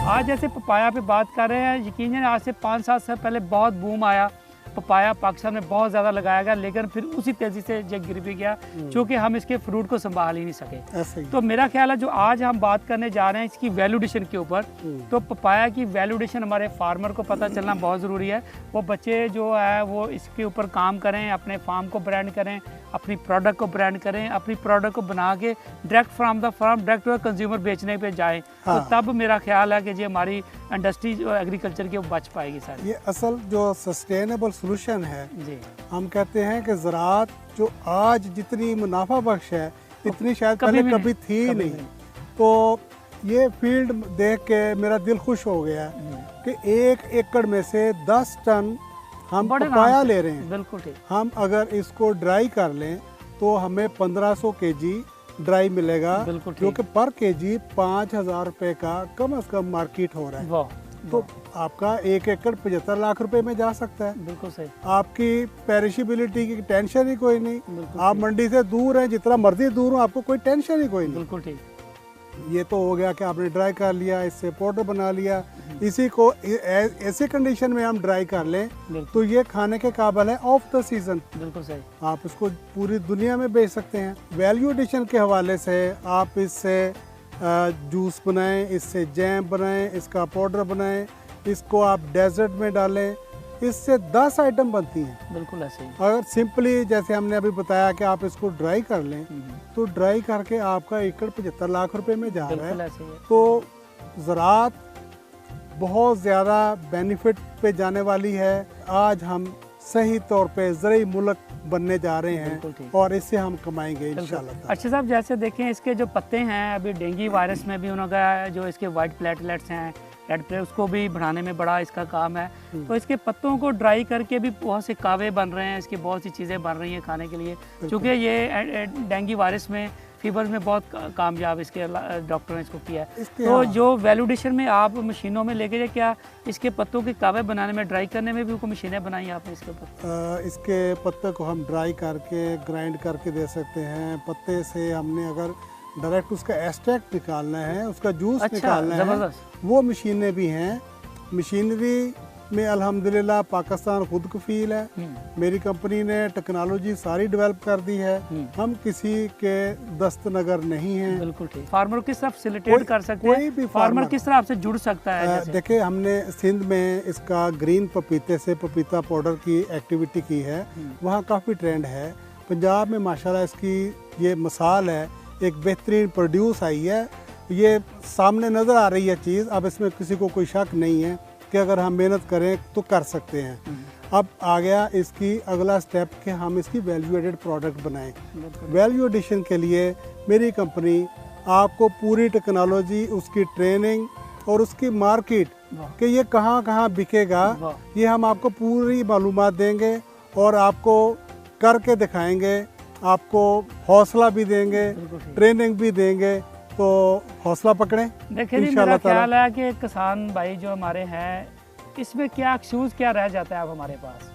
आज जैसे पपाया पे बात कर रहे हैं, यकीनन आज से 5-7 साल पहले बहुत बूम आया, पपाया पाकिस्तान में बहुत ज़्यादा लगाया गया, लेकिन फिर उसी तेज़ी से ये गिर भी गया क्योंकि हम इसके फ्रूट को संभाल ही नहीं सके। तो मेरा ख्याल है जो आज हम बात करने जा रहे हैं इसकी वैल्यूडेशन के ऊपर, तो पपाया की वैल्यूडेशन हमारे फार्मर को पता चलना बहुत ज़रूरी है। वो बच्चे जो है वो इसके ऊपर काम करें, अपने फार्म को ब्रांड करें, अपनी प्रोडक्ट को ब्रांड करें, अपनी प्रोडक्ट को बना के direct from the farm direct consumer बेचने पे जाएं। तो तब मेरा ख्याल है कि ये हमारी इंडस्ट्री जो एग्रीकल्चर की वो बच पाएगी सर। ये असल जो सस्टेनेबल सोल्यूशन है जी, हम कहते हैं कि ज़राअत जो आज जितनी मुनाफा बख्श है इतनी शायद पहले कभी थी नहीं। तो ये फील्ड देख के मेरा दिल खुश हो गया कि 1 एकड़ में से 10 टन हम पपाया ले रहे हैं। बिल्कुल ठीक। हम अगर इसको ड्राई कर लें तो हमें 1500 केजी ड्राई मिलेगा, जो कि पर केजी 5000 रुपये का कम से कम मार्केट हो रहा है। तो आपका 1 एकड़ 75 लाख रुपए में जा सकता है। बिल्कुल सही। आपकी पेरिशेबिलिटी की टेंशन ही कोई नहीं, आप मंडी से दूर हैं, जितना मर्जी दूर हो, आपको कोई टेंशन ही कोई नहीं। बिल्कुल ठीक। ये तो हो गया कि आपने ड्राई कर लिया, इससे पाउडर बना लिया, इसी को ऐसे कंडीशन में हम ड्राई कर लें तो ये खाने के काबिल है ऑफ द सीजन। बिल्कुल सही। आप इसको पूरी दुनिया में बेच सकते हैं। वैल्यू एडिशन के हवाले से आप इससे जूस बनाएं, इससे जैम बनाएं, इसका पाउडर बनाएं, इसको आप डेजर्ट में डालें, इससे 10 आइटम बनती हैं। बिल्कुल ऐसे ही। अगर सिंपली जैसे हमने अभी बताया कि आप इसको ड्राई कर लें तो ड्राई करके आपका एकड़ 75 लाख रुपए में जा रहा है। तो ज़राअत बहुत ज़्यादा बेनिफिट पे जाने वाली है। आज हम सही तौर पे ज़रूरी मुल्क बनने जा रहे हैं और इससे हम कमाएंगे इंशाल्लाह। अच्छा साहब, जैसे देखें इसके जो पत्ते हैं, अभी डेंगू वायरस में भी उनका जो इसके वाइट प्लेटलेट्स हैं, रेड प्लेट, उसको भी बढ़ाने में बड़ा इसका काम है। तो इसके पत्तों को ड्राई करके भी बहुत से कावे बन रहे हैं, इसकी बहुत सी चीज़ें बन रही हैं खाने के लिए, क्योंकि ये डेंगू वायरस में, फीवर में बहुत कामयाब इसके डॉक्टर ने इसको किया है। तो जो वैल्यूडेशन में आप मशीनों में लेके जाए, क्या इसके पत्तों के कावे बनाने में, ड्राई करने में भी कोई मशीनें बनाई हैं आपने इसके ऊपर? इसके पत्ते को हम ड्राई करके ग्राइंड करके दे सकते हैं। पत्ते से हमने अगर डायरेक्ट उसका एक्सट्रैक्ट निकालना है, उसका जूस निकालना है, वो मशीनें भी हैं। मशीनरी में अल्हम्दुलिल्लाह पाकिस्तान खुद कफील है। मेरी कंपनी ने टेक्नोलॉजी सारी डेवलप कर दी है। हम किसी के दस्तनगर नहीं हैं। बिल्कुल ठीक। फार्मर किस तरह फैसिलिटेट कर सकते हैं? कोई भी फार्मर किस तरह आपसे जुड़ सकता है? देखिए, हमने सिंध में इसका ग्रीन पपीते से पपीता पाउडर की एक्टिविटी की है, वहाँ काफ़ी ट्रेंड है। पंजाब में माशाल्लाह इसकी ये मिसाल है, एक बेहतरीन प्रोड्यूस आई है। ये सामने नज़र आ रही है चीज़, अब इसमें किसी को कोई शक नहीं है कि अगर हम मेहनत करें तो कर सकते हैं। अब आ गया इसकी अगला स्टेप कि हम इसकी वैल्यू एडेड प्रोडक्ट बनाएं। वैल्यू एडिशन के लिए मेरी कंपनी आपको पूरी टेक्नोलॉजी, उसकी ट्रेनिंग और उसकी मार्केट कि ये कहाँ कहाँ बिकेगा, ये हम आपको पूरी मालूमात देंगे और आपको करके दिखाएंगे, आपको हौसला भी देंगे, ट्रेनिंग भी देंगे। तो हौसला पकड़ें। देखिए जी, मेरा ख्याल है कि किसान भाई जो हमारे हैं, इसमें क्या एक्सक्यूज़ क्या रह जाता है अब हमारे पास,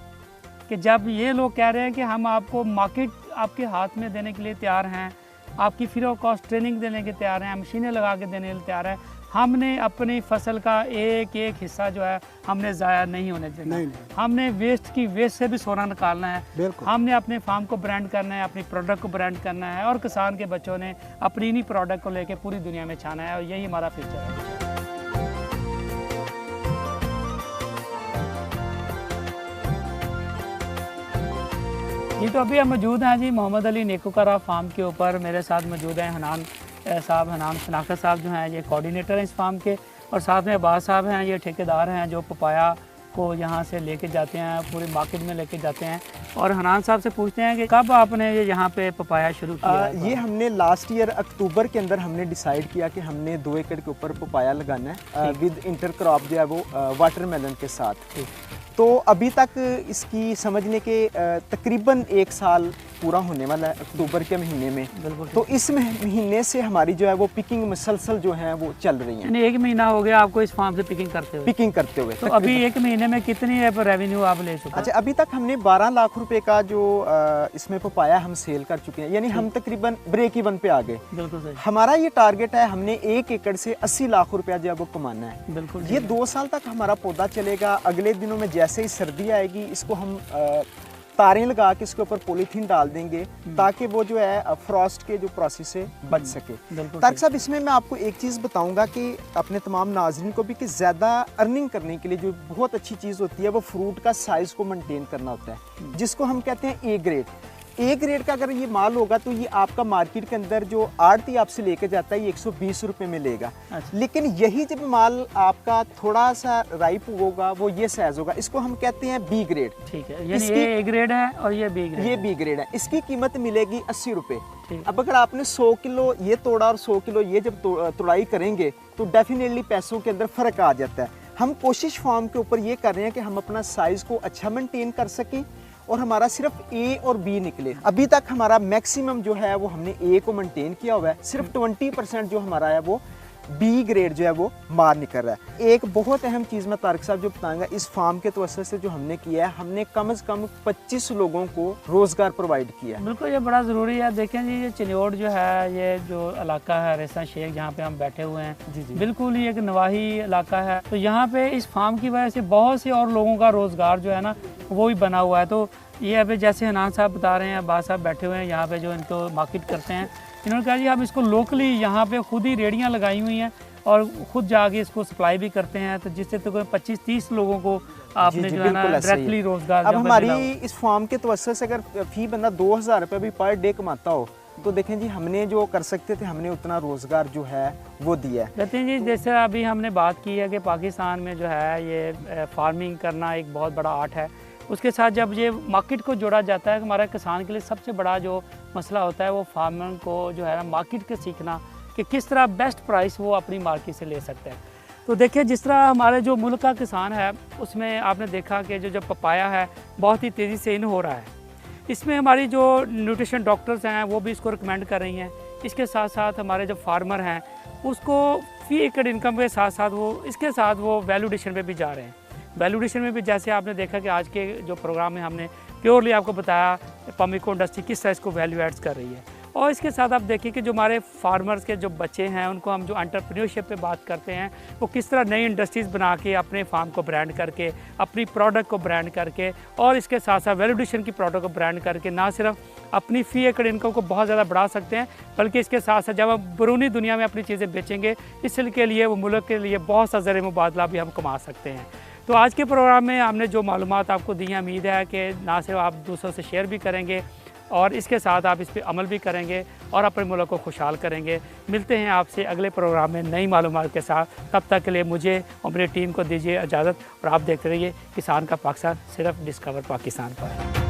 कि जब ये लोग कह रहे हैं कि हम आपको मार्केट आपके हाथ में देने के लिए तैयार हैं, आपकी फ्री ऑफ कॉस्ट ट्रेनिंग देने के तैयार हैं, मशीनें लगा के देने के लिए तैयार हैं, हमने अपनी फसल का एक एक हिस्सा जो है हमने ज़ाया नहीं होने देना। हमने वेस्ट से भी सोना निकालना है। हमने अपने फार्म को ब्रांड करना है, अपनी प्रोडक्ट को ब्रांड करना है, और किसान के बच्चों ने अपनी इन्हीं प्रोडक्ट को लेके पूरी दुनिया में छाना है, और यही हमारा फ्यूचर है। जी, तो अभी हम मौजूद हैं जी मोहम्मद अली नेकोकारा फार्म के ऊपर। मेरे साथ मौजूद हैं हनान शनाख्त साहब, जो हैं ये कोऑर्डिनेटर हैं इस फार्म के, और साथ में अब्बास साहब हैं, ये ठेकेदार हैं जो पपाया को यहाँ से लेके जाते हैं, पूरी मार्केट में लेके जाते हैं। और हनान साहब से पूछते हैं कि कब आपने ये यहाँ पे पपाया शुरू किया? ये हमने लास्ट ईयर अक्टूबर के अंदर हमने डिसाइड किया कि हमने 2 एकड़ के ऊपर पपाया लगाना है विद इंटर क्रॉप जो है वो वाटरमेलन के साथ। तो अभी तक इसकी समझने के तकरीबन 1 साल पूरा होने वाला है अक्टूबर के महीने में। तो इस महीने से हमारी जो है वो पिकिंग मुसलसल जो है वो चल रही है। यानी 1 महीना हो गया आपको इस फार्म से पिकिंग करते हुए? तो अभी 1 महीने में कितनी रेवेन्यू आप ले चुके हैं? अच्छा, अभी तक हमने 12 लाख रुपए का जो इसमें पपाया हम सेल कर चुके हैं, यानी हम तकरीबन ब्रेक इवन पे आ गए। बिल्कुल सही। हमारा ये टारगेट है, हमने 1 एकड़ से 80 लाख रुपया जो है वो कमाना है। बिल्कुल। ये 2 साल तक हमारा पौधा चलेगा। अगले दिनों में जैसे ही सर्दी आएगी, इसको हम तारें लगा के इसके ऊपर पॉलीथीन डाल देंगे ताकि वो जो है फ्रॉस्ट के जो प्रोसेस से बच सके। तारिक साहब, इसमें मैं आपको एक चीज़ बताऊंगा कि अपने तमाम नाजरीन को भी, कि ज़्यादा अर्निंग करने के लिए जो बहुत अच्छी चीज़ होती है वो फ्रूट का साइज़ को मेंटेन करना होता है, जिसको हम कहते हैं ए ग्रेड। ए ग्रेड का अगर ये माल होगा तो ये आपका मार्केट के अंदर जो आड़ती आपसे लेके जाता है ये 120 रुपये में लेगा। लेकिन यही जब माल आपका थोड़ा सा राइप होगा वो ये साइज होगा, इसको हम कहते हैं बी ग्रेड। ठीक है, यानी ये ए ग्रेड है और ये बी ग्रेड। ये बी ग्रेड है। इसकी कीमत मिलेगी 80 रुपये। अब अगर आपने 100 किलो ये तोड़ा और 100 किलो ये जब तोड़ाई करेंगे तो डेफिनेटली पैसों के अंदर फ़र्क आ जाता है। हम कोशिश फार्म के ऊपर ये कर रहे हैं कि हम अपना साइज़ को अच्छा मेंटेन कर सकें और हमारा सिर्फ ए और बी निकले। अभी तक हमारा मैक्सिमम जो है वो हमने ए को मेंटेन किया हुआ है, सिर्फ 20% जो हमारा है वो बी ग्रेड जो है वो मार निकल रहा है। एक बहुत अहम चीज़ मैं तारिक साहब जो बताऊंगा, इस फार्म के तवज्जो से जो हमने किया है, हमने कम से कम 25 लोगों को रोज़गार प्रोवाइड किया। बिल्कुल, ये बड़ा ज़रूरी है। देखें जी, ये चिन्योड़ जो है, ये जो इलाका है रेसा शेख जहाँ पे हम बैठे हुए हैं, बिल्कुल ही एक नवाही इलाका है। तो यहाँ पे इस फार्म की वजह से बहुत से और लोगों का रोज़गार जो है ना वो भी बना हुआ है। तो ये अभी जैसे हनान साहब बता रहे हैं, अब्बास साहब बैठे हुए हैं यहाँ पे जो इनको मार्केट करते हैं, इन्होंने कहा जी हम इसको लोकली यहाँ पे खुद ही रेडियाँ लगाई हुई हैं और ख़ुद जाके इसको सप्लाई भी करते हैं, तो जिससे तो 25-30 लोगों को आपने जो है ना डायरेक्टली रोज़गार। अब हमारी इस फार्म के तवज्जो से अगर फी बंदा 2000 रुपये भी पर डे कमाता हो तो देखें जी हमने जो कर सकते थे हमने उतना रोज़गार जो है वो दिया है। रतन जी, जैसे अभी हमने बात की है कि पाकिस्तान में जो है ये फार्मिंग करना एक बहुत बड़ा आर्ट है, उसके साथ जब ये मार्केट को जोड़ा जाता है, हमारा किसान के लिए सबसे बड़ा जो मसला होता है वो फार्मर को जो है ना मार्केट के सीखना कि किस तरह बेस्ट प्राइस वो अपनी मार्केट से ले सकते हैं। तो देखिए जिस तरह हमारे जो मुल्क का किसान है उसमें आपने देखा कि जो पपाया है बहुत ही तेज़ी से इन हो रहा है। इसमें हमारी जो न्यूट्रिशन डॉक्टर्स हैं वो भी इसको रिकमेंड कर रही हैं। इसके साथ साथ हमारे जो फार्मर हैं उसको फी एकड़ इनकम के साथ साथ वो वैल्यू एडिशन पे भी जा रहे हैं। वैल्यू एडिशन में भी जैसे आपने देखा कि आज के जो प्रोग्राम में हमने प्योरली आपको बताया पमिको इंडस्ट्री किस तरह इसको वैल्यू एड्स कर रही है। और इसके साथ आप देखिए कि जो हमारे फार्मर्स के जो बच्चे हैं उनको हम जो एंटरप्रेन्योरशिप पे बात करते हैं वो किस तरह नई इंडस्ट्रीज़ बना के अपने फार्म को ब्रांड करके अपनी प्रोडक्ट को ब्रांड करके और इसके साथ साथ वैल्यू एडिशन की प्रोडक्ट को ब्रांड करके ना सिर्फ अपनी फ़ी एकड़ इनकम को बहुत ज़्यादा बढ़ा सकते हैं बल्कि इसके साथ साथ जब हम बैरूनी दुनिया में अपनी चीज़ें बेचेंगे इसके लिए वो मुल्क के लिए बहुत सा ज़रिए मुबादला भी हम कमा सकते हैं। तो आज के प्रोग्राम में हमने जो मालूमात आपको दी हैं, उम्मीद है कि ना सिर्फ आप दूसरों से शेयर भी करेंगे और इसके साथ आप इस पर अमल भी करेंगे और अपने मुल्क को खुशहाल करेंगे। मिलते हैं आपसे अगले प्रोग्राम में नई मालूमात के साथ। तब तक के लिए मुझे और मेरी टीम को दीजिए इजाज़त और आप देखते रहिए किसान का पाकिस्तान, सिर्फ डिस्कवर पाकिस्तान पर।